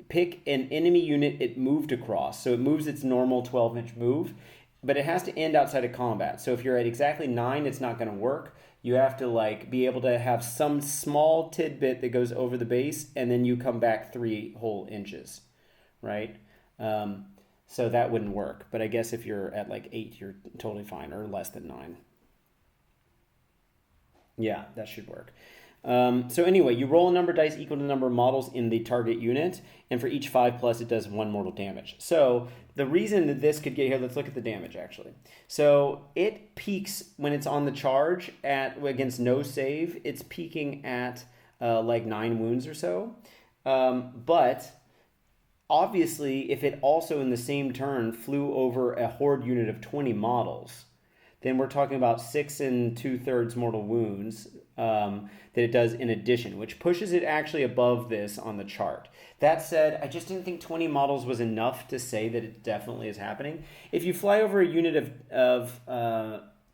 pick an enemy unit it moved across. So it moves its normal 12-inch move, but it has to end outside of combat. So if you're at exactly 9, it's not going to work. You have to be able to have some small tidbit that goes over the base, and then you come back 3 whole inches, right? So that wouldn't work. But I guess if you're at 8, you're totally fine, or less than 9. Yeah, that should work. So anyway, you roll a number of dice equal to the number of models in the target unit, and for each 5+, it does 1 mortal damage. So the reason that this could get here, let's look at the damage actually. So it peaks when it's on the charge against no save. It's peaking at 9 wounds or so. But obviously, if it also in the same turn flew over a horde unit of 20 models, then we're talking about 6 2/3 mortal wounds that it does in addition, which pushes it actually above this on the chart. That said, I just didn't think 20 models was enough to say that it definitely is happening. If you fly over a unit of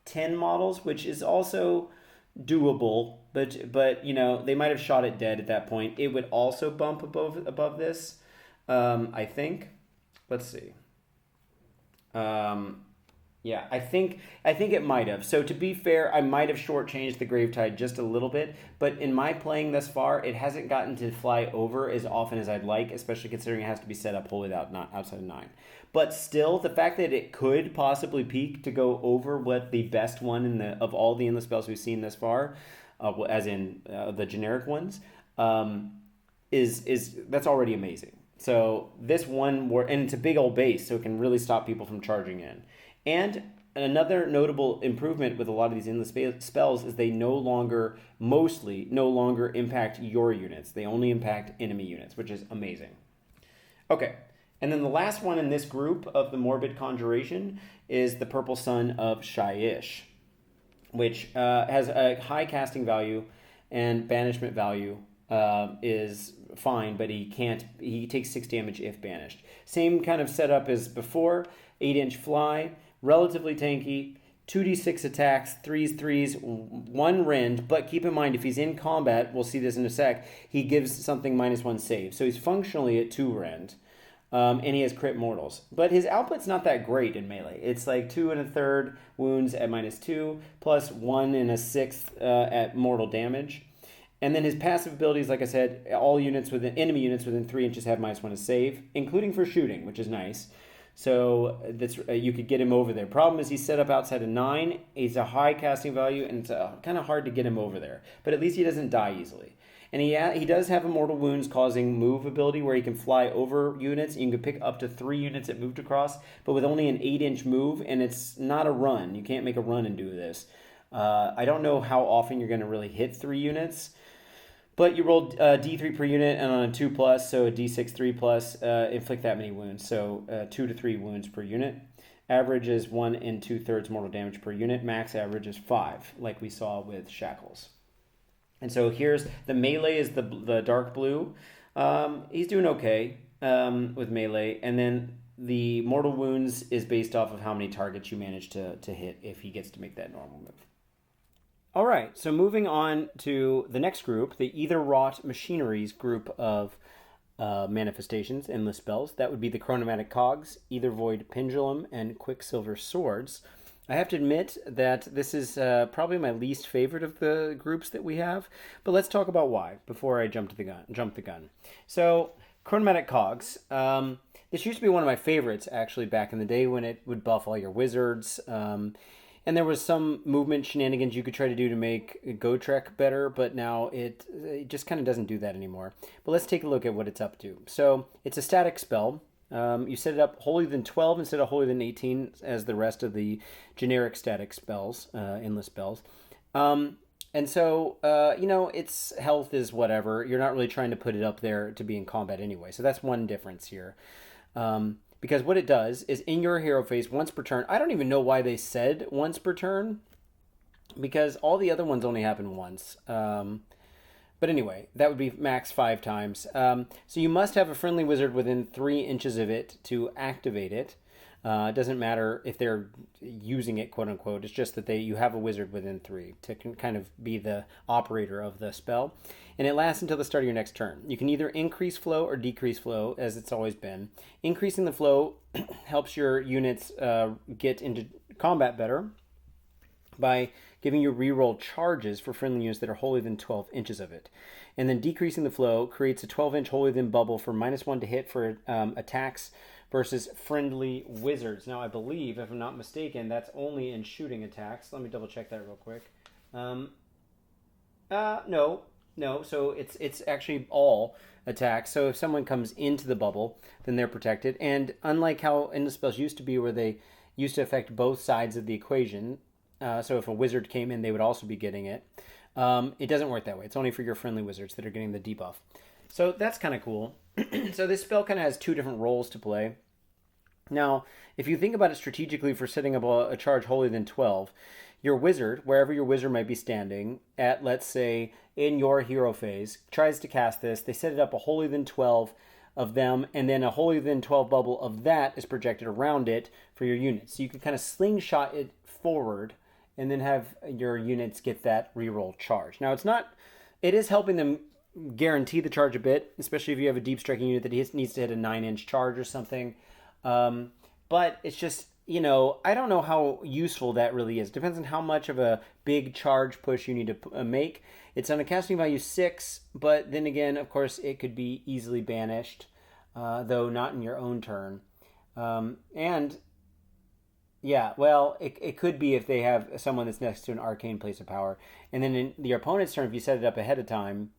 10 models, which is also doable, but they might have shot it dead at that point, it would also bump above this, I think. Let's see. Yeah, I think it might have. So to be fair, I might have shortchanged the Gravetide just a little bit, but in my playing thus far, it hasn't gotten to fly over as often as I'd like, especially considering it has to be set up wholly outside of 9. But still, the fact that it could possibly peak to go over what the best one of all the endless spells we've seen thus far, as in the generic ones, is that's already amazing. So this one, and it's a big old base, so it can really stop people from charging in. And another notable improvement with a lot of these endless spells is they mostly no longer impact your units. They only impact enemy units, which is amazing. Okay, and then the last one in this group of the Morbid Conjuration is the Purple Sun of Shyish, which has a high casting value and banishment value is fine, but he takes 6 damage if banished. Same kind of setup as before, 8-inch fly, relatively tanky, 2d6 attacks, 3s, 1 rend, but keep in mind if he's in combat, we'll see this in a sec, he gives something -1 save. So he's functionally at 2 rend, and he has crit mortals. But his output's not that great in melee. It's 2 1/3 wounds at -2, plus 1 1/6 at mortal damage. And then his passive abilities, like I said, all enemy units within 3 inches have -1 to save, including for shooting, which is nice. So that's you could get him over there. Problem is he's set up outside of 9. He's a high casting value, and it's kind of hard to get him over there. But at least he doesn't die easily. And he does have immortal wounds causing move ability where he can fly over units. You can pick up to 3 units that moved across, but with only an 8-inch move, and it's not a run. You can't make a run and do this. I don't know how often you're going to really hit 3 units. But you rolled D3 per unit, and on a 2+, so a D6 3+, inflict that many wounds. So 2 to 3 wounds per unit. Average is 1 2/3 mortal damage per unit. Max average is 5, like we saw with Shackles. And so here's the melee is the dark blue. He's doing okay with melee. And then the mortal wounds is based off of how many targets you manage to hit if he gets to make that normal move. All right, so moving on to the next group, the Aetherrot Machineries group of manifestations, endless spells. That would be the Chronomatic Cogs, Aether Void Pendulum, and Quicksilver Swords. I have to admit that this is probably my least favorite of the groups that we have, but let's talk about why before I jump the gun. So, Chronomatic Cogs. This used to be one of my favorites, actually, back in the day when it would buff all your wizards. And there was some movement shenanigans you could try to do to make Gotrek better, but now it just kind of doesn't do that anymore. But let's take a look at what it's up to. So it's a static spell. You set it up holier than 12 instead of holier than 18 as the rest of the generic static spells, endless spells. And so, its health is whatever. You're not really trying to put it up there to be in combat anyway. So that's one difference here. Because what it does is in your hero phase once per turn. I don't even know why they said once per turn, because all the other ones only happen once. But anyway, that would be max 5 times. So you must have a friendly wizard within 3 inches of it to activate it. It doesn't matter if they're using it, quote unquote. It's just that you have a wizard within 3 to kind of be the operator of the spell. And it lasts until the start of your next turn. You can either increase flow or decrease flow, as it's always been. Increasing the flow helps your units get into combat better by giving you reroll charges for friendly units that are holier than 12 inches of it. And then decreasing the flow creates a 12-inch holier than bubble for -1 to hit for attacks versus friendly wizards. Now, I believe, if I'm not mistaken, that's only in shooting attacks. Let me double check that real quick. No. So it's actually all attacks. So if someone comes into the bubble, then they're protected. And unlike how endless spells used to be, where they used to affect both sides of the equation, so if a wizard came in, they would also be getting it. It doesn't work that way. It's only for your friendly wizards that are getting the debuff. So that's kind of cool. So this spell kind of has 2 different roles to play. Now, if you think about it strategically for setting up a charge holier than 12, your wizard, wherever your wizard might be standing, at, let's say, in your hero phase, tries to cast this. They set it up a holier than 12 of them, and then a holier than 12 bubble of that is projected around it for your units. So you can kind of slingshot it forward and then have your units get that reroll charge. Now, it is helping them guarantee the charge a bit, especially if you have a deep striking unit that needs to hit a 9-inch charge or something. But it's just, I don't know how useful that really is. Depends on how much of a big charge push you need to make. It's on a casting value 6, but then again, of course, it could be easily banished, though not in your own turn. It could be if they have someone that's next to an arcane place of power. And then in your opponent's turn, if you set it up ahead of time,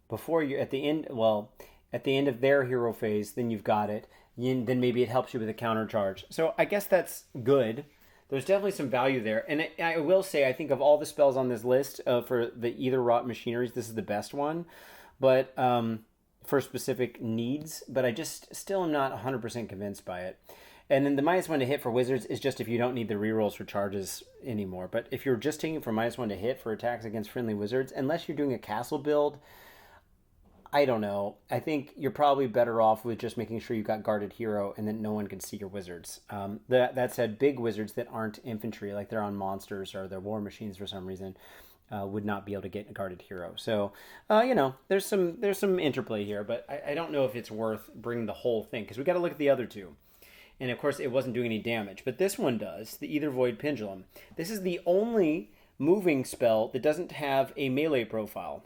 before you're at the end of their hero phase, then you've got it. Then maybe it helps you with a counter charge. So I guess that's good. There's definitely some value there. And I will say, I think of all the spells on this list for the Aetherrot Machineries, this is the best one. But for specific needs. But I just still am not 100% convinced by it. And then the -1 to hit for wizards is just if you don't need the rerolls for charges anymore. But if you're just taking from -1 to hit for attacks against friendly wizards, unless you're doing a castle build, I don't know. I think you're probably better off with just making sure you've got guarded hero and then no one can see your wizards. That said, big wizards that aren't infantry, like they're on monsters or they're war machines for some reason, would not be able to get a guarded hero. So, there's some interplay here, but I don't know if it's worth bringing the whole thing, because we got to look at the other two. And of course, it wasn't doing any damage, but this one does, the Aether Void Pendulum. This is the only moving spell that doesn't have a melee profile.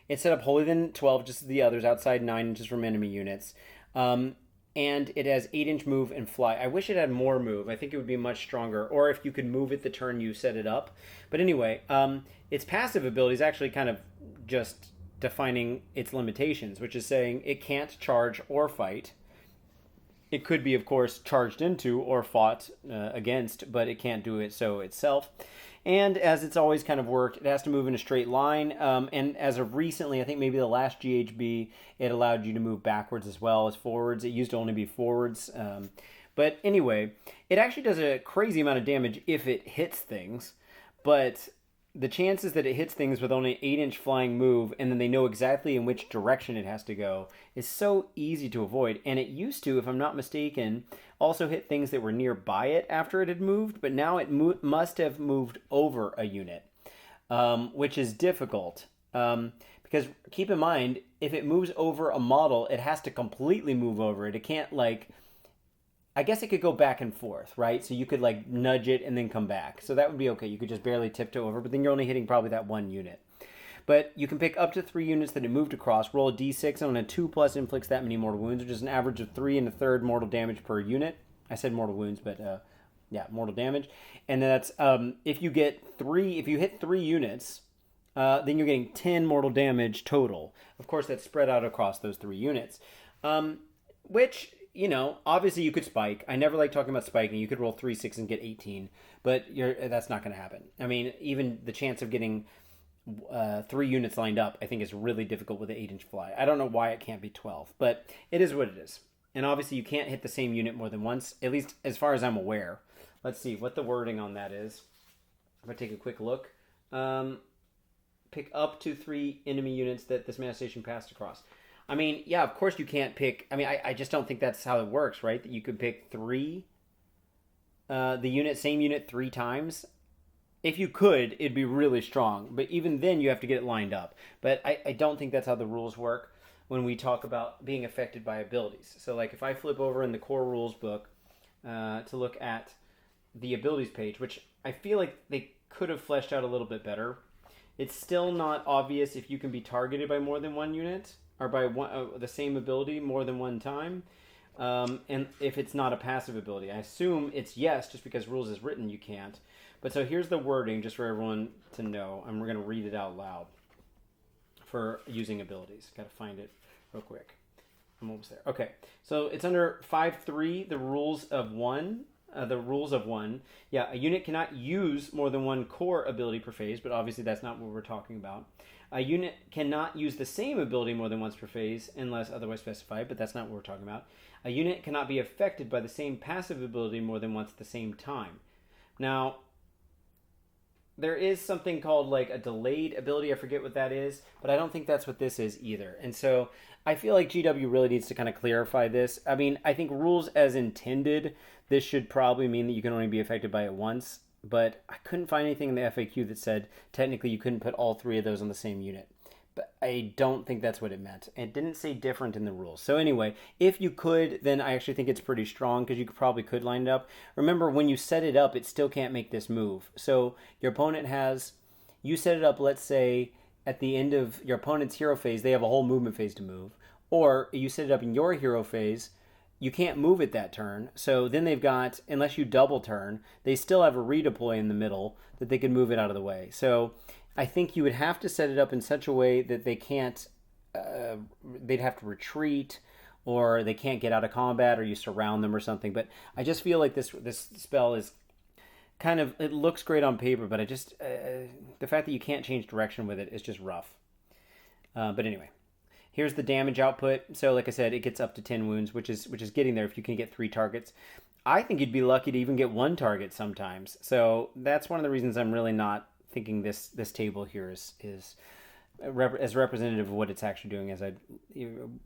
It's set up holier than 12, just as the others, outside 9 inches from enemy units. And it has 8-inch move and fly. I wish it had more move. I think it would be much stronger. Or if you could move it the turn you set it up. But anyway, its passive ability is actually kind of just defining its limitations, which is saying it can't charge or fight. It could be, of course, charged into or fought against, but it can't do it so itself. And as it's always kind of worked, it has to move in a straight line. And as of recently, I think maybe the last GHB, it allowed you to move backwards as well as forwards. It used to only be forwards. But anyway, it actually does a crazy amount of damage if it hits things. But the chances that it hits things with only an 8-inch flying move and then they know exactly in which direction it has to go is so easy to avoid. And it used to, if I'm not mistaken, also hit things that were nearby it after it had moved, but now it must have moved over a unit, which is difficult. Because keep in mind, if it moves over a model, it has to completely move over it. It can't, like, I guess it could go back and forth, right? So you could like nudge it and then come back. So that would be okay. You could just barely tiptoe over, but then you're only hitting probably that one unit. But you can pick up to 3 units that it moved across, roll a d6, and on a 2+ inflicts that many mortal wounds, which is an average of 3 1/3 mortal damage per unit. I said mortal wounds, but yeah, mortal damage. And that's if you hit 3 units, then you're getting 10 mortal damage total. Of course, that's spread out across those 3 units, which, you know, obviously you could spike. I never like talking about spiking. You could roll 3 6 and get 18, but that's not going to happen. I mean, even the chance of getting 3 units lined up, I think, is really difficult with an 8-inch fly. I don't know why it can't be 12, but it is what it is. And obviously you can't hit the same unit more than once, at least as far as I'm aware. Let's see what the wording on that is. If I take a quick look. Pick up to 3 enemy units that this manifestation passed across. I mean, yeah, of course you can't pick... I mean, I just don't think that's how it works, right? That you could pick 3... same unit 3 times. If you could, it'd be really strong. But even then, you have to get it lined up. But I don't think that's how the rules work when we talk about being affected by abilities. So, like, if I flip over in the core rules book to look at the abilities page, which I feel like they could have fleshed out a little bit better, it's still not obvious if you can be targeted by more than 1 unit or by the same ability more than 1 time. And if it's not a passive ability. I assume it's yes, just because rules is written, you can't. But so here's the wording, just for everyone to know, and we're going to read it out loud for using abilities. Got to find it real quick. I'm almost there. Okay, so it's under 5.3, the rules of 1. Yeah, a unit cannot use more than 1 core ability per phase, but obviously that's not what we're talking about. A unit cannot use the same ability more than once per phase unless otherwise specified, but that's not what we're talking about. A unit cannot be affected by the same passive ability more than once at the same time. Now, there is something called like a delayed ability. I forget what that is, but I don't think that's what this is either. And so I feel like GW really needs to kind of clarify this. I mean, I think rules as intended, this should probably mean that you can only be affected by it once, but I couldn't find anything in the FAQ that said technically you couldn't put all 3 of those on the same unit. But I don't think that's what it meant. It didn't say different in the rules. So anyway, if you could, then I actually think it's pretty strong because you probably could line it up. Remember, when you set it up, it still can't make this move. So your opponent you set it up, let's say, at the end of your opponent's hero phase, they have a whole movement phase to move. Or you set it up in your hero phase, you can't move it that turn. So then they've got, unless you double turn, they still have a redeploy in the middle that they can move it out of the way. So I think you would have to set it up in such a way that they can't, they'd have to retreat, or they can't get out of combat, or you surround them or something. But I just feel like this spell is kind of, it looks great on paper, but the fact that you can't change direction with it is just rough. But anyway, here's the damage output. So like I said, it gets up to 10 wounds, which is getting there if you can get 3 targets. I think you'd be lucky to even get 1 target sometimes. So that's one of the reasons I'm really not thinking this table here is as representative of what it's actually doing as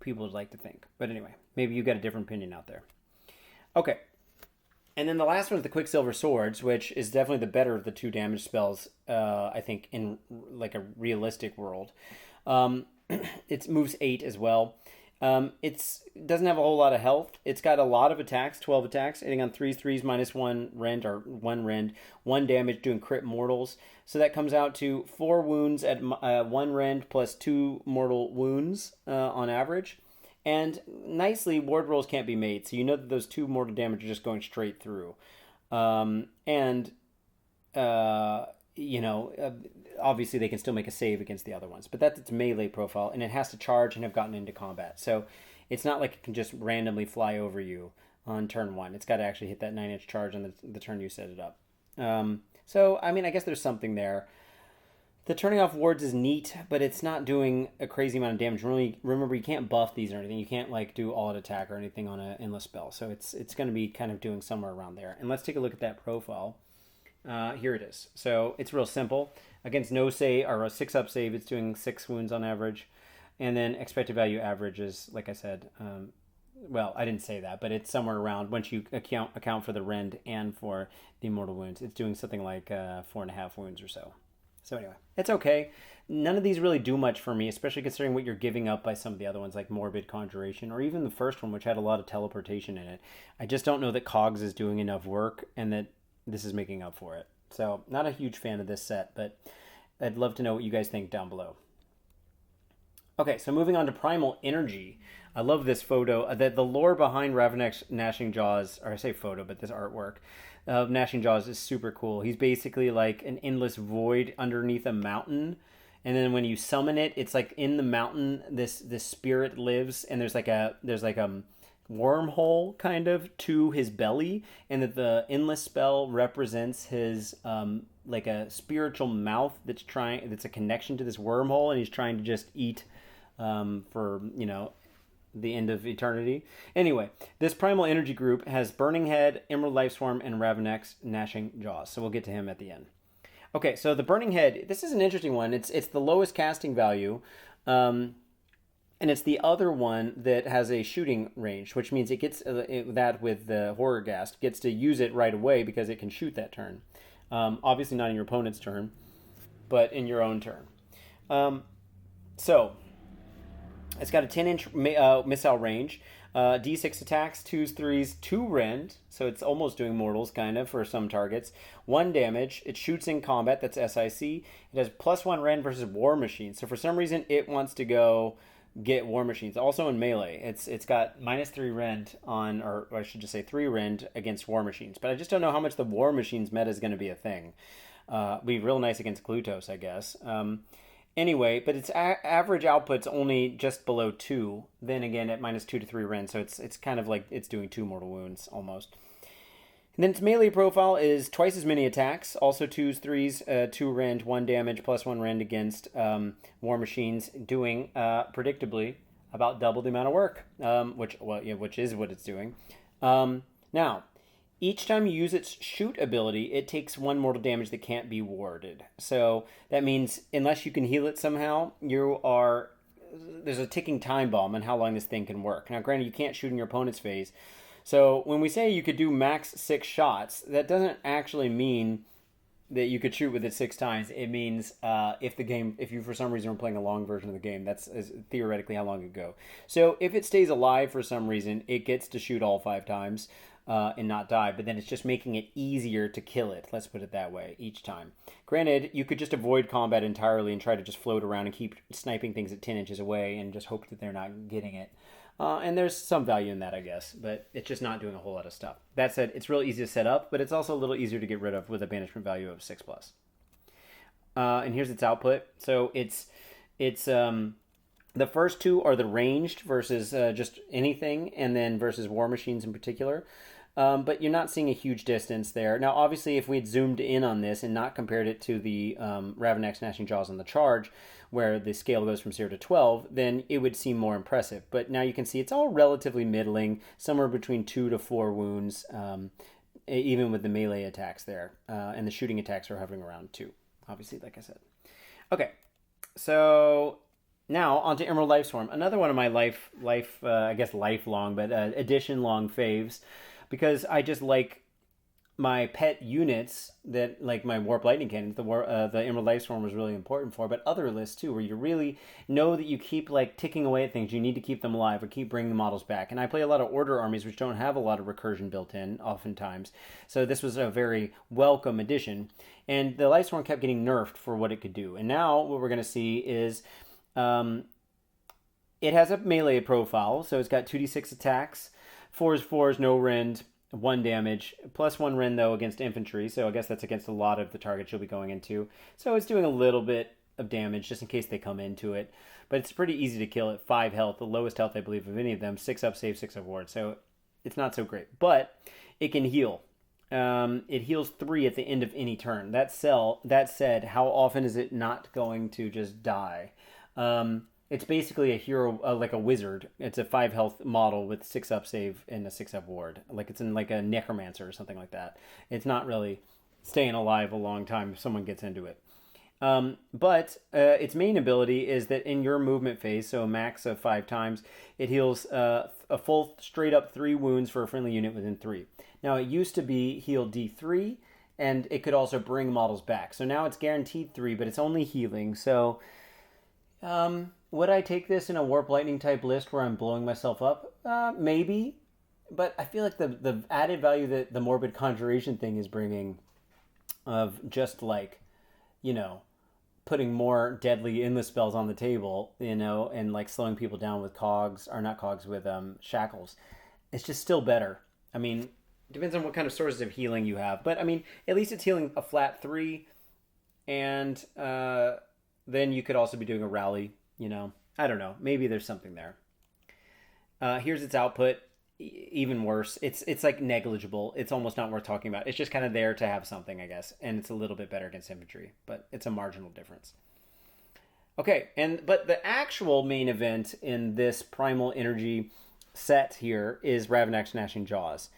people would like to think. But anyway, maybe you got a different opinion out there. Okay, and then the last one is the Quicksilver Swords, which is definitely the better of the 2 damage spells, I think, in like a realistic world. It moves 8 as well. It doesn't have a whole lot of health. It's got a lot of attacks, 12 attacks, hitting on 3s, -1 rend, or 1 rend, 1 damage, doing crit mortals. So that comes out to 4 wounds at 1 rend plus 2 mortal wounds on average. And nicely, ward rolls can't be made, so you know that those 2 mortal damage are just going straight through. Obviously they can still make a save against the other ones, but that's its melee profile, and it has to charge and have gotten into combat. So it's not like it can just randomly fly over you on turn 1. It's got to actually hit that 9-inch charge on the turn you set it up. So, I mean, I guess there's something there. The turning off wards is neat, but it's not doing a crazy amount of damage. Really, remember, you can't buff these or anything. You can't like do all-out attack or anything on an endless spell. So it's going to be kind of doing somewhere around there. And let's take a look at that profile. Here it is. So it's real simple. Against no save or a 6-up save, it's doing 6 wounds on average. And then expected value average is, like I said, well, I didn't say that, but it's somewhere around, once you account for the rend and for the immortal wounds, it's doing something like 4.5 wounds or so. So anyway, it's okay. None of these really do much for me, especially considering what you're giving up by some of the other ones like Morbid Conjuration, or even the first one, which had a lot of teleportation in it. I just don't know that Cogs is doing enough work and that this is making up for it. So not a huge fan of this set, but I'd love to know what you guys think down below. Okay, so moving on to Primal Energy. I love this photo. The lore behind Ravenek's Gnashing Jaws, or I say photo, but this artwork of Gnashing Jaws is super cool. He's basically like an endless void underneath a mountain. And then when you summon it, it's like in the mountain, this spirit lives, and there's like a wormhole kind of to his belly, and that the endless spell represents his like a spiritual mouth that's a connection to this wormhole, and he's trying to just eat for, you know, the end of eternity. Anyway, this Primal Energy group has Burning Head, Emerald Lifeswarm, and Ravenek's Gnashing Jaws. So we'll get to him at the end. Okay, so the Burning Head, this is an interesting one. It's the lowest casting value, and it's the other one that has a shooting range, which means it gets that with the Horror Ghast, gets to use it right away because it can shoot that turn. Obviously not in your opponent's turn, but in your own turn. So it's got a 10-inch missile range, D6 attacks, 2s, 3s, 2 rend, so it's almost doing mortals, kind of, for some targets. 1 damage. It shoots in combat, that's SIC. It has +1 rend versus War Machine, so for some reason it wants to go get War Machines. Also in melee, it's got -3 rend on, or I should just say 3 rend against War Machines, but I just don't know how much the War Machines meta is going to be a thing. Be real nice against Glutos, I guess. Anyway, but its average output's only just below 2. Then again, at -2 to 3 rend, so it's kind of like it's doing 2 mortal wounds almost. And then its melee profile is twice as many attacks, also 2s, 3s, 2 rend, 1 damage, +1 rend against War Machines, doing predictably about double the amount of work, which is what it's doing. Now, each time you use its shoot ability, it takes 1 mortal damage that can't be warded. So that means unless you can heal it somehow, there's a ticking time bomb on how long this thing can work. Now, granted, you can't shoot in your opponent's phase. So when we say you could do max 6 shots, that doesn't actually mean that you could shoot with it 6 times. It means if you for some reason are playing a long version of the game, that's theoretically how long it go. So if it stays alive for some reason, it gets to shoot all 5 times. And not die, but then it's just making it easier to kill it, let's put it that way, each time. Granted, you could just avoid combat entirely and try to just float around and keep sniping things at 10 inches away and just hope that they're not getting it. And there's some value in that, I guess, but it's just not doing a whole lot of stuff. That said, it's real easy to set up, but it's also a little easier to get rid of with a banishment value of 6+. And here's its output. So it's the first 2 are the ranged versus just anything, and then versus War Machines in particular. But you're not seeing a huge distance there. Now, obviously, if we'd zoomed in on this and not compared it to the Ravenek's Gnashing Jaws on the Charge, where the scale goes from 0 to 12, then it would seem more impressive. But now you can see it's all relatively middling, somewhere between 2 to 4 wounds, even with the melee attacks there. And the shooting attacks are hovering around 2, obviously, like I said. Okay, so now onto Emerald Lifeswarm, another one of my lifelong, but edition-long faves, because I just like my pet units that, like my Warp Lightning Cannons, the Emerald Lifeswarm was really important for, but other lists too, where you really know that you keep like ticking away at things, you need to keep them alive or keep bringing the models back. And I play a lot of Order armies which don't have a lot of recursion built in, oftentimes. So this was a very welcome addition. And the Lifeswarm kept getting nerfed for what it could do. And now what we're going to see is it has a melee profile, so it's got 2d6 attacks, 4s, no rend, 1 damage, +1 rend though against infantry, so I guess that's against a lot of the targets you'll be going into. So it's doing a little bit of damage just in case they come into it, but it's pretty easy to kill at 5 health, the lowest health I believe of any of them, 6 up save, 6 up ward, so it's not so great. But it can heal. it heals 3 at the end of any turn. That said, how often is it not going to just die? It's basically a hero, like a wizard. It's a 5 health model with 6 up save and a 6 up ward. Like it's in like a necromancer or something like that. It's not really staying alive a long time if someone gets into it. But its main ability is that in your movement phase, so a max of 5 times, it heals a full straight up 3 wounds for a friendly unit within 3. Now it used to be heal D3, and it could also bring models back. So now it's guaranteed 3, but it's only healing. So would I take this in a Warp Lightning type list where I'm blowing myself up? Maybe. But I feel like the added value that the Morbid Conjuration thing is bringing of just like, putting more deadly endless spells on the table, and like slowing people down with cogs, or not cogs, with shackles. It's just still better. I mean, depends on what kind of sources of healing you have. But I mean, at least it's healing a flat 3, and then you could also be doing a rally, I don't know. Maybe there's something there. Here's its output. Even worse. It's like negligible. It's almost not worth talking about. It's just kind of there to have something, I guess. And it's a little bit better against infantry, but it's a marginal difference. Okay, but the actual main event in this Primal Energy set here is Ravnak's Gnashing Jaws,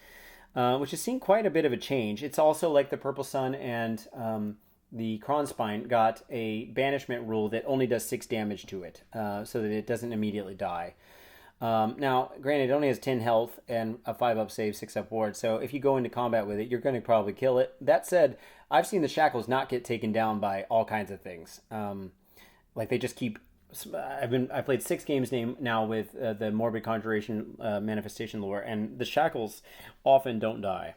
which has seen quite a bit of a change. It's also like the Purple Sun and the Krondspine got a banishment rule that only does 6 damage to it, so that it doesn't immediately die. Now, granted, it only has 10 health and a 5 up save, 6 up ward, so if you go into combat with it, you're going to probably kill it. That said, I've seen the shackles not get taken down by all kinds of things. Like they just keep... I played 6 games now with the Morbid Conjuration manifestation lore, and the shackles often don't die.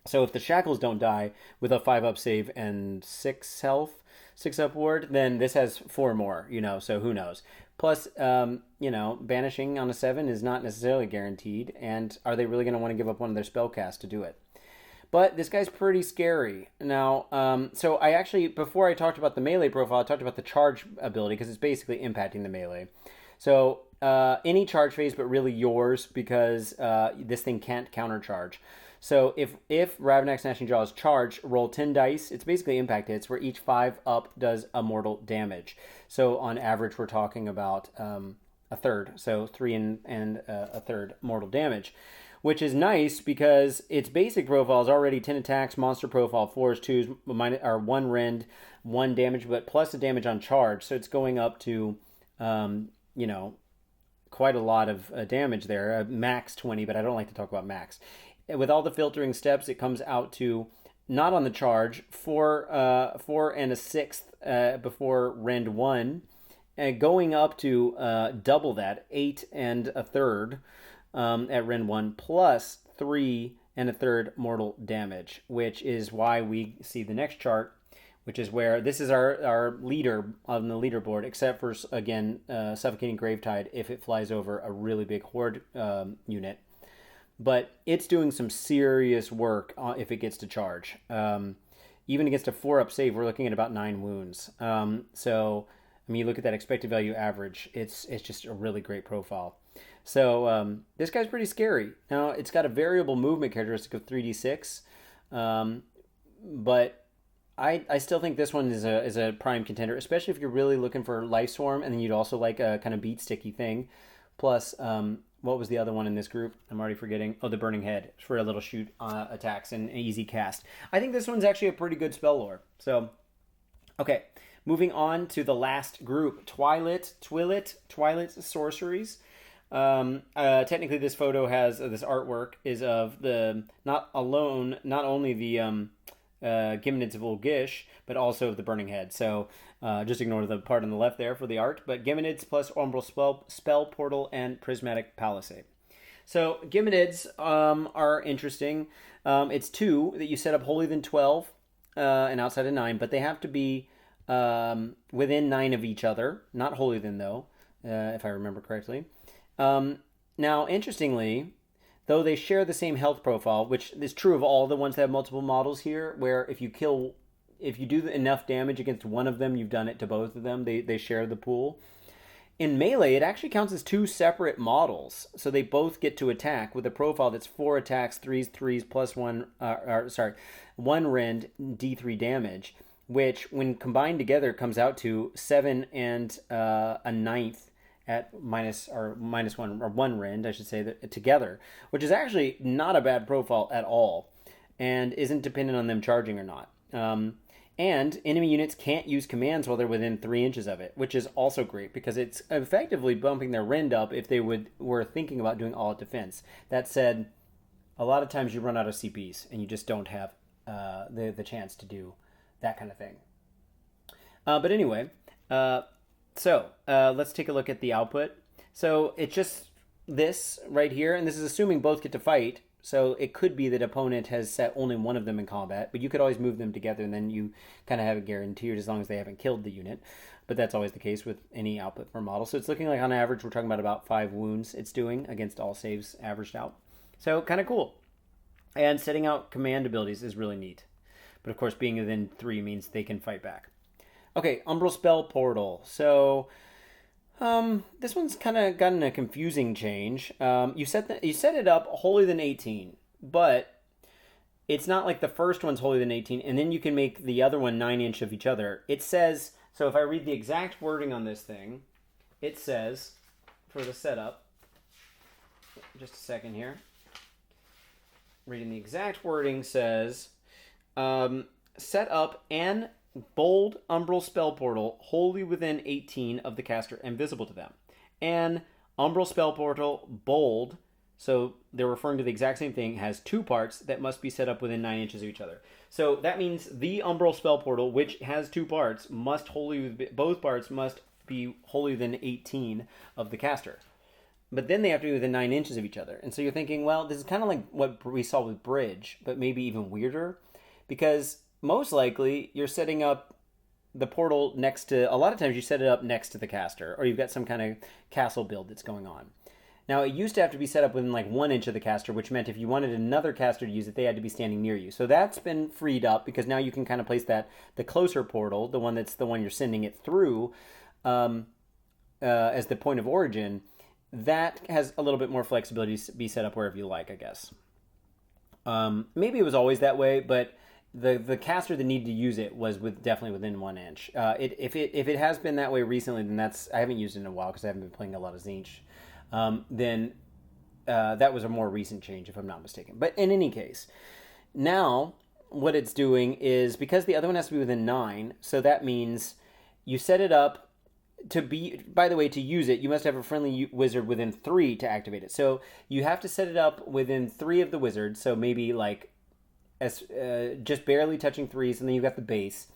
So if the shackles don't die with a 5 up save and 6 health, 6 up ward, then this has 4 more, so who knows. Plus, banishing on a 7 is not necessarily guaranteed, and are they really going to want to give up one of their spellcasts to do it? But this guy's pretty scary. Now, so I actually, before I talked about the melee profile, I talked about the charge ability, because it's basically impacting the melee. So, any charge phase, but really yours, because this thing can't countercharge. So if Ravnak's Gnashing Jaws charge, roll 10 dice. It's basically impact hits where each 5 up does a mortal damage. So on average, we're talking about a third. So 3 and a third mortal damage, which is nice because its basic profile is already 10 attacks, monster profile 4s, 2s, or 1 rend, 1 damage, but plus the damage on charge. So it's going up to, quite a lot of damage there. Max 20, but I don't like to talk about max. With all the filtering steps, it comes out to, not on the charge, 4 and a 6th before rend 1, and going up to double that, 8 and a third at rend 1, plus 3 and a third mortal damage, which is why we see the next chart, which is where this is our leader on the leaderboard, except for, again, Suffocating Gravetide if it flies over a really big horde unit. But it's doing some serious work if it gets to charge. Even against a 4 up save, we're looking at about 9 wounds. So, I mean, you look at that expected value average, it's just a really great profile. So, this guy's pretty scary. Now, it's got a variable movement characteristic of 3d6. But I still think this one is a prime contender, especially if you're really looking for Life Swarm, and then you'd also like a kind of beat sticky thing. Plus, what was the other one in this group? I'm already forgetting. Oh, the Burning Head for a little shoot attacks and easy cast. I think this one's actually a pretty good spell lore. So, okay. Moving on to the last group, Twilight Sorceries. Technically, this photo has this artwork is of not only the Gimnids of Ulgish, but also of the Burning Head. So just ignore the part on the left there for the art. But Gimnids plus Umbral Spell Portal and Prismatic Palisade. So Gimnids are interesting. It's 2 that you set up holier than 12 and outside of 9, but they have to be within 9 of each other. Not holier than, though, if I remember correctly. Now, interestingly, though they share the same health profile, which is true of all the ones that have multiple models here, where if you do enough damage against one of them, you've done it to both of them. They share the pool. In Melee, it actually counts as 2 separate models, so they both get to attack with a profile that's 4 attacks, 3s plus 1, 1 rend, d3 damage, which, when combined together, comes out to 7 and a ninth at minus 1, or 1 rend, I should say, together, which is actually not a bad profile at all, and isn't dependent on them charging or not. And enemy units can't use commands while they're within 3 inches of it, which is also great because it's effectively bumping their rend up if they were thinking about doing all-out defense. That said, a lot of times you run out of CPs and you just don't have the chance to do that kind of thing. But anyway, let's take a look at the output. So it's just this right here, and this is assuming both get to fight. So it could be that opponent has set only one of them in combat, but you could always move them together, and then you kind of have it guaranteed as long as they haven't killed the unit. But that's always the case with any output for a model. So it's looking like on average we're talking about 5 wounds it's doing against all saves averaged out. So kind of cool. And setting out command abilities is really neat. But of course being within 3 means they can fight back. Okay, Umbral Spell Portal. So this one's kind of gotten a confusing change. You set it up holier than 18, but it's not like the first one's holier than 18, and then you can make the other one 9 inch of each other. It says, so if I read the exact wording on this thing, it says, for the setup, just a second here, reading the exact wording says, set up an bold Umbral Spell Portal wholly within 18 of the caster and visible to them. And Umbral Spell Portal bold, so they're referring to the exact same thing, has 2 parts that must be set up within 9 inches of each other. So that means the Umbral Spell Portal, which has 2 parts, both parts must be wholly within 18 of the caster. But then they have to be within 9 inches of each other. And so you're thinking, well, this is kind of like what we saw with Bridge, but maybe even weirder, because most likely you're setting up the portal next to, a lot of times you set it up next to the caster, or you've got some kind of castle build that's going on. Now, it used to have to be set up within like 1 inch of the caster, which meant if you wanted another caster to use it, they had to be standing near you. So that's been freed up because now you can kind of place the closer portal, the one that's the one you're sending it through, as the point of origin. That has a little bit more flexibility to be set up wherever you like, I guess. Maybe it was always that way, but the caster that needed to use it was definitely within 1 inch. If it has been that way recently, then I haven't used it in a while because I haven't been playing a lot of Tzeentch. Then that was a more recent change, if I'm not mistaken. But in any case, now what it's doing is, because the other one has to be within 9, so that means you set it up to be, by the way, to use it, you must have a friendly wizard within 3 to activate it. So you have to set it up within 3 of the wizards, so maybe like just barely touching 3s, and then you've got the base.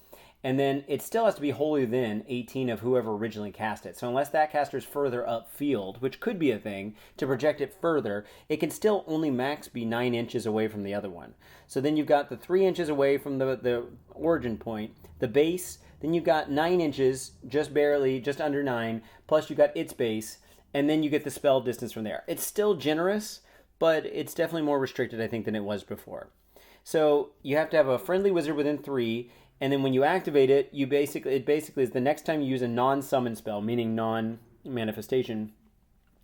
And then it still has to be wholly within 18 of whoever originally cast it. So unless that caster is further upfield, which could be a thing, to project it further, it can still only max be 9 inches away from the other one. So then you've got the 3 inches away from the origin point, the base, then you've got 9 inches, just barely, just under 9, plus you got its base, and then you get the spell distance from there. It's still generous, but it's definitely more restricted, I think, than it was before. So you have to have a friendly wizard within 3, and then when you activate it, it basically is the next time you use a non-summon spell, meaning non-manifestation,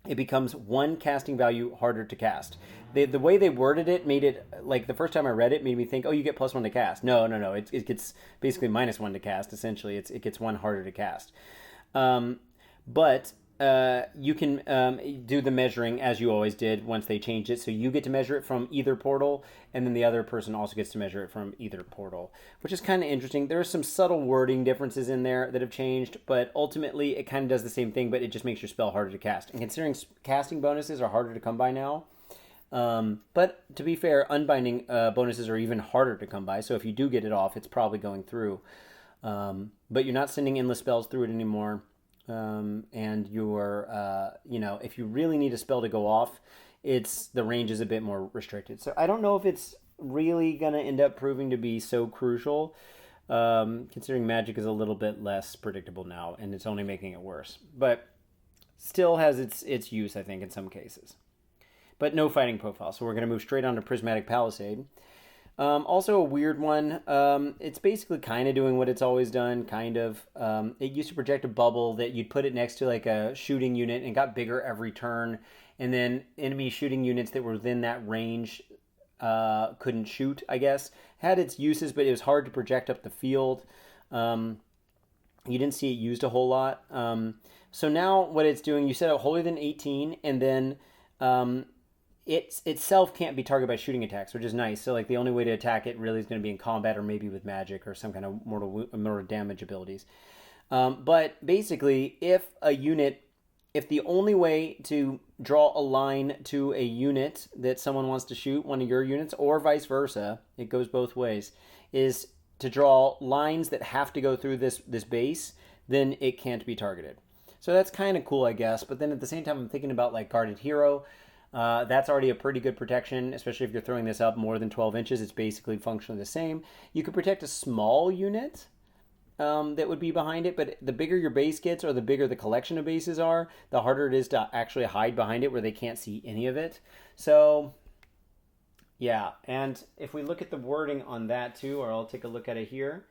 it becomes 1 casting value harder to cast. The way they worded it made it, like the first time I read it, made me think, oh, you get +1 to cast. No. It gets basically -1 to cast, essentially. It gets 1 harder to cast. But you can do the measuring as you always did once they changed it. So you get to measure it from either portal, and then the other person also gets to measure it from either portal, which is kind of interesting. There are some subtle wording differences in there that have changed, but ultimately it kind of does the same thing, but it just makes your spell harder to cast. And considering casting bonuses are harder to come by now, but to be fair, unbinding bonuses are even harder to come by. So if you do get it off, it's probably going through. But you're not sending endless spells through it anymore. And you're, if you really need a spell to go off, the range is a bit more restricted. So I don't know if it's really going to end up proving to be so crucial, considering Magic is a little bit less predictable now, and it's only making it worse. But still has its use, I think, in some cases. But no fighting profile, so we're going to move straight on to Prismatic Palisade. Also a weird one. It's basically kind of doing what it's always done, kind of. It used to project a bubble that you'd put it next to like a shooting unit and got bigger every turn. And then enemy shooting units that were within that range couldn't shoot, I guess. Had its uses, but it was hard to project up the field. You didn't see it used a whole lot. So now what it's doing, you set it holier than 18, and then it itself can't be targeted by shooting attacks, which is nice. So like the only way to attack it really is going to be in combat or maybe with magic or some kind of mortal damage abilities. But basically, if the only way to draw a line to a unit that someone wants to shoot, one of your units, or vice versa, it goes both ways, is to draw lines that have to go through this base, then it can't be targeted. So that's kind of cool, I guess. But then at the same time, I'm thinking about like Guarded Hero. That's already a pretty good protection, especially if you're throwing this up more than 12 inches. It's basically functionally the same. You could protect a small unit that would be behind it, but the bigger your base gets or the bigger the collection of bases are, the harder it is to actually hide behind it where they can't see any of it. So yeah, and if we look at the wording on that too, or I'll take a look at it here.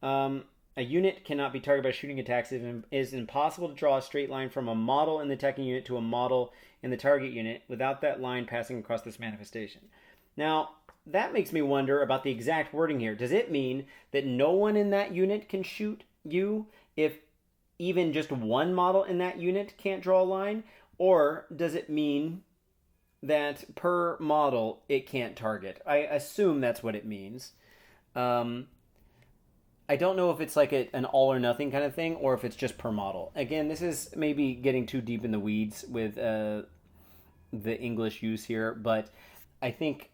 A unit cannot be targeted by shooting attacks. It is impossible to draw a straight line from a model in the attacking unit to a model in the target unit without that line passing across this manifestation. Now, that makes me wonder about the exact wording here. Does it mean that no one in that unit can shoot you if even just one model in that unit can't draw a line? Or does it mean that per model it can't target? I assume that's what it means. I don't know if it's like an all or nothing kind of thing or if it's just per model. Again, this is maybe getting too deep in the weeds with the English use here, but I think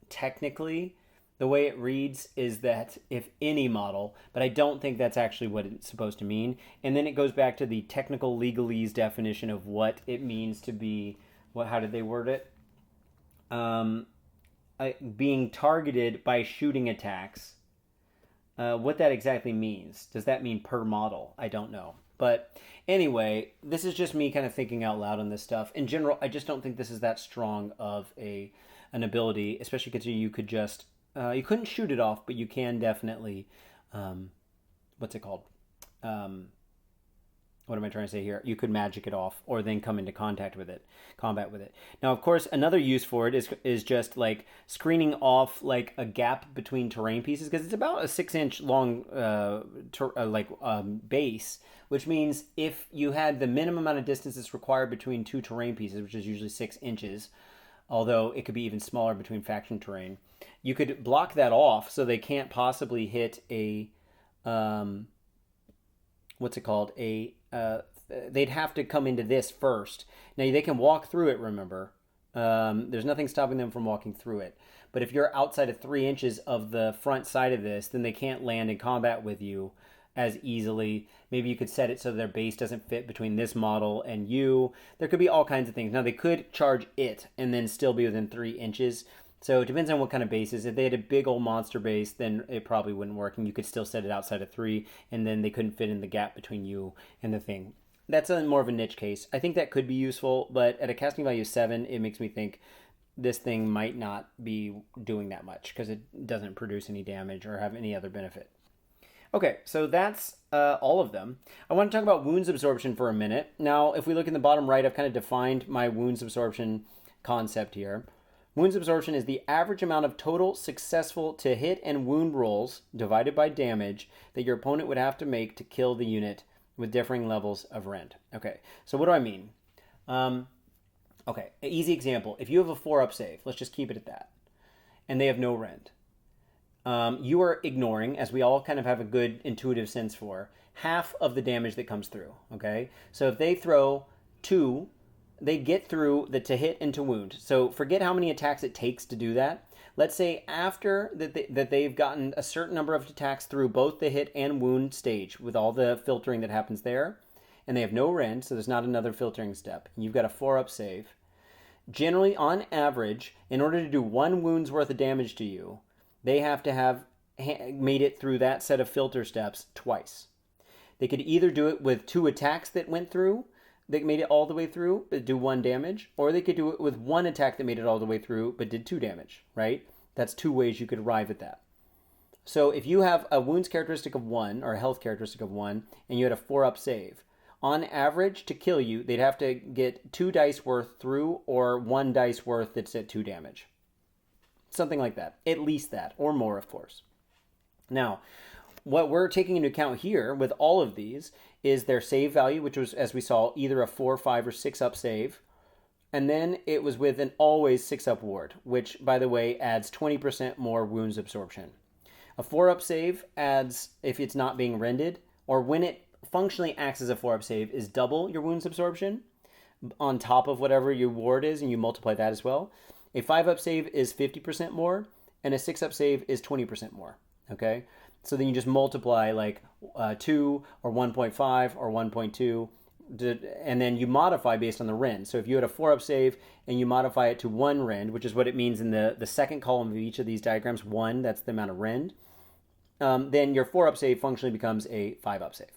technically the way it reads is that if any model, but I don't think that's actually what it's supposed to mean. And then it goes back to the technical legalese definition of what it means to be, how did they word it? Being targeted by shooting attacks. What that exactly means. Does that mean per model? I don't know. But anyway, this is just me kind of thinking out loud on this stuff. In general, I just don't think this is that strong of an ability, especially because you could just you couldn't shoot it off, but you can definitely what's it called? What am I trying to say here? You could magic it off or then come into combat with it. Now, of course, another use for it is just like screening off like a gap between terrain pieces, because it's about a 6-inch long base, which means if you had the minimum amount of distance that's required between two terrain pieces, which is usually 6 inches, although it could be even smaller between faction terrain, you could block that off so they can't possibly hit a they'd have to come into this first. Now, they can walk through it, remember. There's nothing stopping them from walking through it. But if you're outside of 3 inches of the front side of this, then they can't land in combat with you as easily. Maybe you could set it so their base doesn't fit between this model and you. There could be all kinds of things. Now, they could charge it and then still be within 3 inches. So it depends on what kind of base is. If they had a big old monster base, then it probably wouldn't work, and you could still set it outside of 3, and then they couldn't fit in the gap between you and the thing. That's more of a niche case. I think that could be useful, but at a casting value of 7, it makes me think this thing might not be doing that much because it doesn't produce any damage or have any other benefit. Okay, so that's all of them. I want to talk about wounds absorption for a minute. Now, if we look in the bottom right, I've kind of defined my wounds absorption concept here. Wounds absorption is the average amount of total successful to hit and wound rolls divided by damage that your opponent would have to make to kill the unit with differing levels of rend. Okay, so what do I mean? Okay, an easy example. If you have a 4-up save, let's just keep it at that, and they have no rend, you are ignoring, as we all kind of have a good intuitive sense for, half of the damage that comes through, okay? So if they throw 2, they get through the to hit and to wound. So forget how many attacks it takes to do that. Let's say after that they've gotten a certain number of attacks through both the hit and wound stage with all the filtering that happens there, and they have no rend, so there's not another filtering step. And you've got a 4-up save. Generally, on average, in order to do 1 wound's worth of damage to you, they have to have made it through that set of filter steps twice. They could either do it with 2 attacks that went through, that made it all the way through, but do 1 damage, or they could do it with 1 attack that made it all the way through, but did 2 damage, right? That's 2 ways you could arrive at that. So if you have a wounds characteristic of 1 or a health characteristic of 1 and you had a 4-up save, on average to kill you, they'd have to get 2 dice worth through or 1 dice worth that's at 2 damage. Something like that. At least that, or more, of course. Now, what we're taking into account here with all of these is their save value, which was, as we saw, either a 4, 5, or 6-up save. And then it was with an always 6-up ward, which, by the way, adds 20% more wounds absorption. A 4-up save adds, if it's not being rended, or when it functionally acts as a 4-up save, is double your wounds absorption on top of whatever your ward is, and you multiply that as well. A 5-up save is 50% more, and a 6-up save is 20% more, okay? So then you just multiply like 2 or 1.5 or 1.2, and then you modify based on the rend. So if you had a 4-up save and you modify it to 1 rend, which is what it means in the second column of each of these diagrams, 1, that's the amount of rend, then your 4-up save functionally becomes a 5-up save.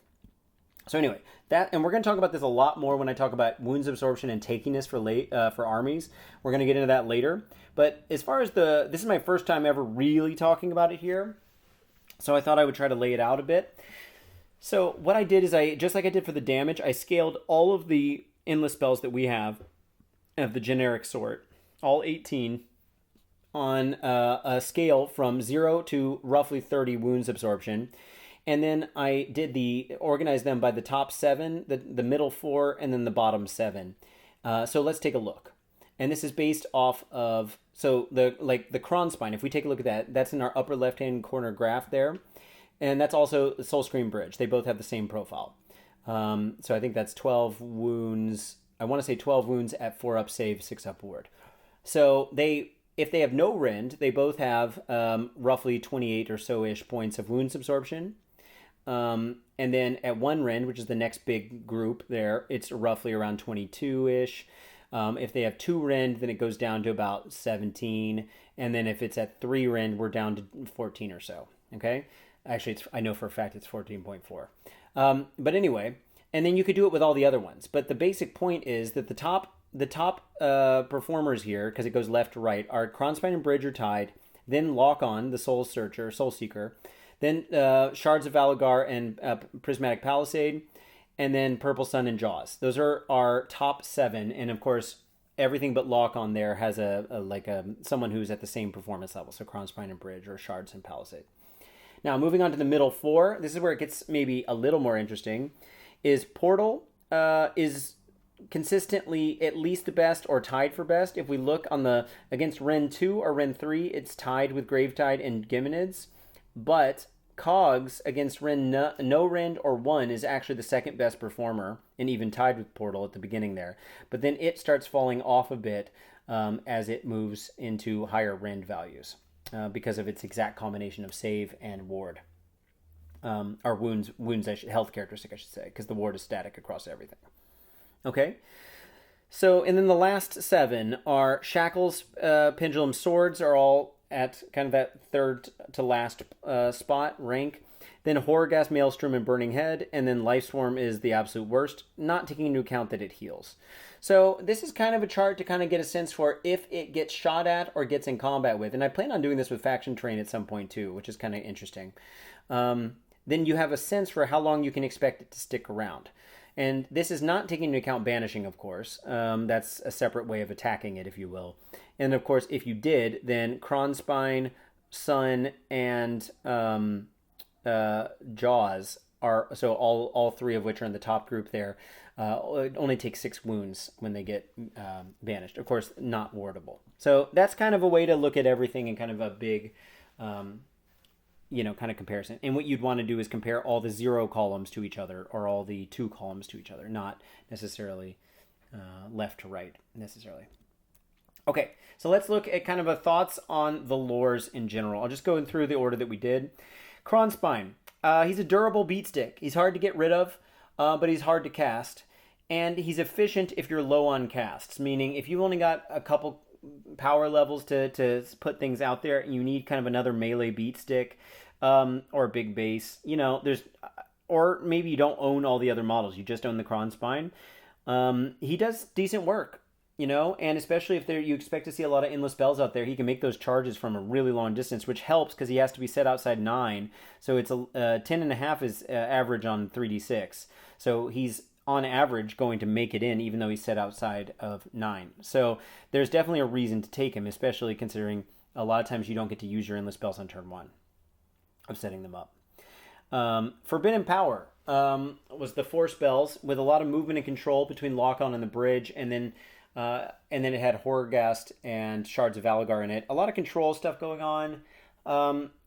So anyway, that, and we're going to talk about this a lot more when I talk about wounds absorption and takiness for armies. We're going to get into that later. But as far as this is my first time ever really talking about it here, so I thought I would try to lay it out a bit. So what I did is just like I did for the damage, I scaled all of the endless spells that we have of the generic sort, all 18, on a scale from 0 to roughly 30 wounds absorption. And then I organized them by the top 7, the middle 4, and then the bottom 7. So let's take a look. And this is based off of, so the Krondspine, if we take a look at that, that's in our upper left-hand corner graph there. And that's also the Soulscream Bridge. They both have the same profile. So I think that's 12 wounds. I want to say 12 wounds at 4-up save, 6-up ward. So if they have no rend, they both have roughly 28 or so-ish points of wounds absorption. And then at 1 rend, which is the next big group there, it's roughly around 22-ish. If they have 2 rend, then it goes down to about 17. And then if it's at 3 rend, we're down to 14 or so. Okay? Actually, I know for a fact it's 14.4. But anyway, and then you could do it with all the other ones. But the basic point is that the top performers here, because it goes left to right, are Krondspine and Bridge are tied, then Lock On, the Soul Seeker, then Shards of Valagar and Prismatic Palisade, and then Purple Sun and Jaws. Those are our top 7, and of course, everything but Lock On there has someone who's at the same performance level, so Krondspine and Bridge or Shards and Palisade. Now, moving on to the middle 4, this is where it gets maybe a little more interesting, is Portal is consistently at least the best or tied for best. If we look against Ren 2 or Ren 3, it's tied with Gravetide and Giminids, but Cogs against Ren no Rend or 1 is actually the second best performer, and even tied with Portal at the beginning there. But then it starts falling off a bit as it moves into higher Rend values. Because of its exact combination of save and ward. Or wounds, health characteristic, I should say, because the ward is static across everything. Okay? So, and then the last 7 are Shackles, Pendulum, Swords are all at kind of that third to last spot, rank. Then Horrorghast, Maelstrom, and Burning Head. And then Life Swarm is the absolute worst, not taking into account that it heals. So this is kind of a chart to kind of get a sense for if it gets shot at or gets in combat with. And I plan on doing this with Faction Train at some point too, which is kind of interesting. Then you have a sense for how long you can expect it to stick around. And this is not taking into account banishing, of course. That's a separate way of attacking it, if you will. And of course, if you did, then Krondspine, Sun, and Jaws are, so all 3 of which are in the top group there, only take 6 wounds when they get banished. Of course, not wardable. So that's kind of a way to look at everything in kind of a big, kind of comparison. And what you'd want to do is compare all the 0 columns to each other or all the 2 columns to each other, not necessarily left to right necessarily. Okay, so let's look at kind of a thoughts on the lores in general. I'll just go through the order that we did. Krondspine. He's a durable beatstick. He's hard to get rid of, but he's hard to cast. And he's efficient if you're low on casts, meaning if you've only got a couple power levels to put things out there and you need kind of another melee beatstick or a big base, or maybe you don't own all the other models, you just own the Krondspine. He does decent work. you know, and especially if you expect to see a lot of endless spells out there, he can make those charges from a really long distance, which helps because he has to be set outside 9. So it's 10.5 is average on 3d6. So he's on average going to make it in, even though he's set outside of 9. So there's definitely a reason to take him, especially considering a lot of times you don't get to use your endless spells on turn 1 of setting them up. Forbidden Power was the 4 spells with a lot of movement and control between Lock-On and the bridge, and then it had Horrorghast and Shards of Valagar in it. A lot of control stuff going on.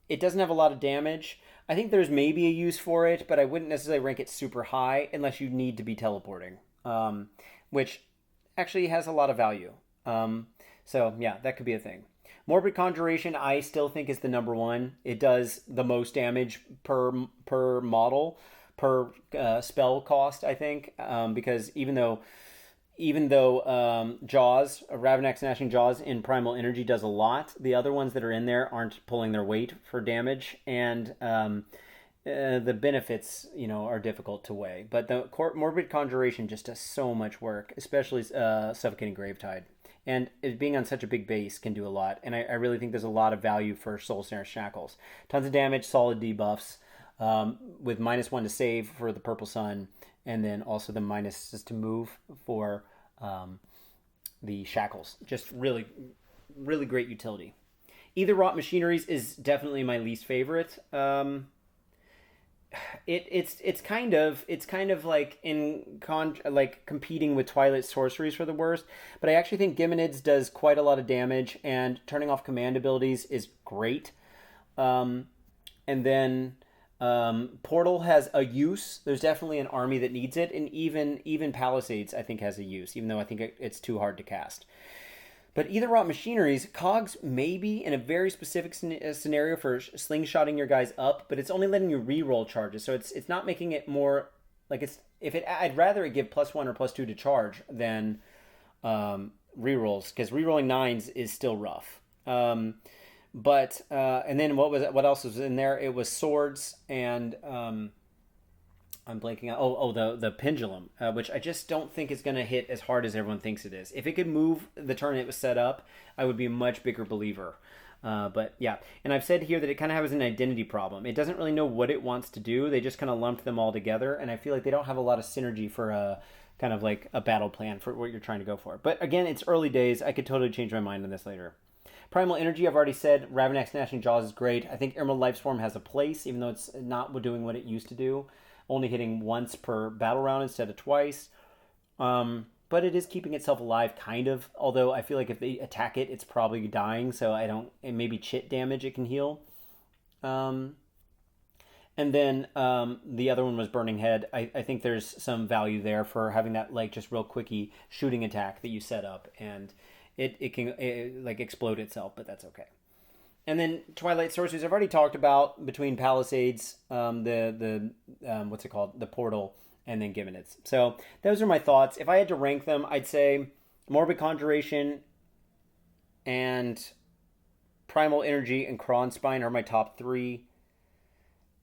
It doesn't have a lot of damage. I think there's maybe a use for it, but I wouldn't necessarily rank it super high unless you need to be teleporting, which actually has a lot of value. So yeah, that could be a thing. Morbid Conjuration, I still think is the number 1. It does the most damage per model, per spell cost, I think, because even though Jaws, Ravanax Gnashing Jaws in Primal Energy does a lot, the other ones that are in there aren't pulling their weight for damage, and the benefits, are difficult to weigh. But the Morbid Conjuration just does so much work, especially Suffocating Gravetide. And it being on such a big base can do a lot, and I really think there's a lot of value for Soul Snare Shackles. Tons of damage, solid debuffs, with -1 to save for the Purple Sun, and then also the minuses to move for the Shackles. Just really, really great utility. Aetherrot Machineries is definitely my least favorite. It's kind of like competing with Twilight Sorceries for the worst, but I actually think Giminids does quite a lot of damage, and turning off command abilities is great. And then Portal has a use. There's definitely an army that needs it, and even Palisades I think has a use, even though I think it's too hard to cast. But Aetherrot Machineries, Cogs maybe in a very specific scenario for slingshotting your guys up, but it's only letting you reroll charges, so it's not making it more like I'd rather it give +1 or +2 to charge than rerolls, because rerolling 9s is still rough. But and then what else was in there? It was swords and I'm blanking out. The pendulum, which I just don't think is going to hit as hard as everyone thinks it is. If it could move the turn it was set up, I would be a much bigger believer. But yeah, and I've said here that it kind of has an identity problem. It doesn't really know what it wants to do. They just kind of lumped them all together, and I feel like they don't have a lot of synergy for a kind of like a battle plan for what you're trying to go for. But again, it's early days. I could totally change my mind on this later. Primal Energy, I've already said. Ravanax Gnashing Jaws is great. I think Emerald Lifesform has a place, even though it's not doing what it used to do. Only hitting once per battle round instead of twice. But it is keeping itself alive, kind of. Although I feel like if they attack it, it's probably dying. So and maybe chit damage it can heal. And then the other one was Burning Head. I think there's some value there for having that just real quickie shooting attack that you set up. And it can explode itself, but that's okay. And then Twilight Sorceries, I've already talked about between Palisades, the what's it called? The Portal, and then Giminids. So those are my thoughts. If I had to rank them, I'd say Morbid Conjuration and Primal Energy and Krondspine are my top 3.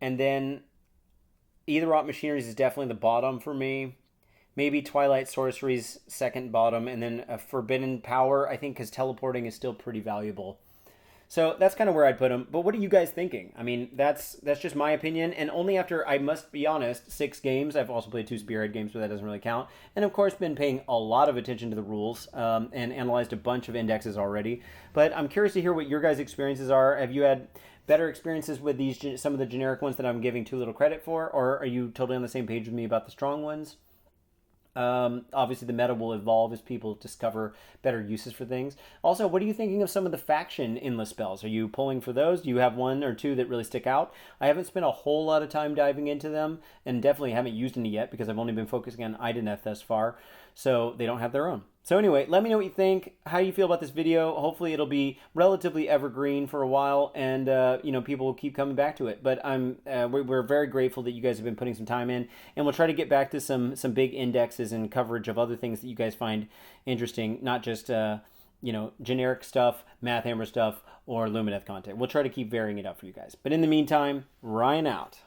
And then Aetherrot Machineries is definitely the bottom for me. Maybe Twilight Sorceries second bottom, and then a Forbidden Power, I think, because teleporting is still pretty valuable. So that's kind of where I'd put them. But what are you guys thinking? I mean, that's just my opinion. And only after, I must be honest, 6 games. I've also played 2 Spearhead games, but that doesn't really count. And of course, been paying a lot of attention to the rules and analyzed a bunch of indexes already. But I'm curious to hear what your guys' experiences are. Have you had better experiences with some of the generic ones that I'm giving too little credit for? Or are you totally on the same page with me about the strong ones? Obviously, the meta will evolve as people discover better uses for things. Also, what are you thinking of some of the faction endless spells? Are you pulling for those? Do you have 1 or 2 that really stick out? I haven't spent a whole lot of time diving into them, and definitely haven't used any yet because I've only been focusing on Idoneth thus far, so they don't have their own. So anyway, let me know what you think, how you feel about this video. Hopefully it'll be relatively evergreen for a while, and people will keep coming back to it. But we're very grateful that you guys have been putting some time in, and we'll try to get back to some big indexes and coverage of other things that you guys find interesting, not just generic stuff, Math Hammer stuff, or Lumineth content. We'll try to keep varying it up for you guys. But in the meantime, Ryan out.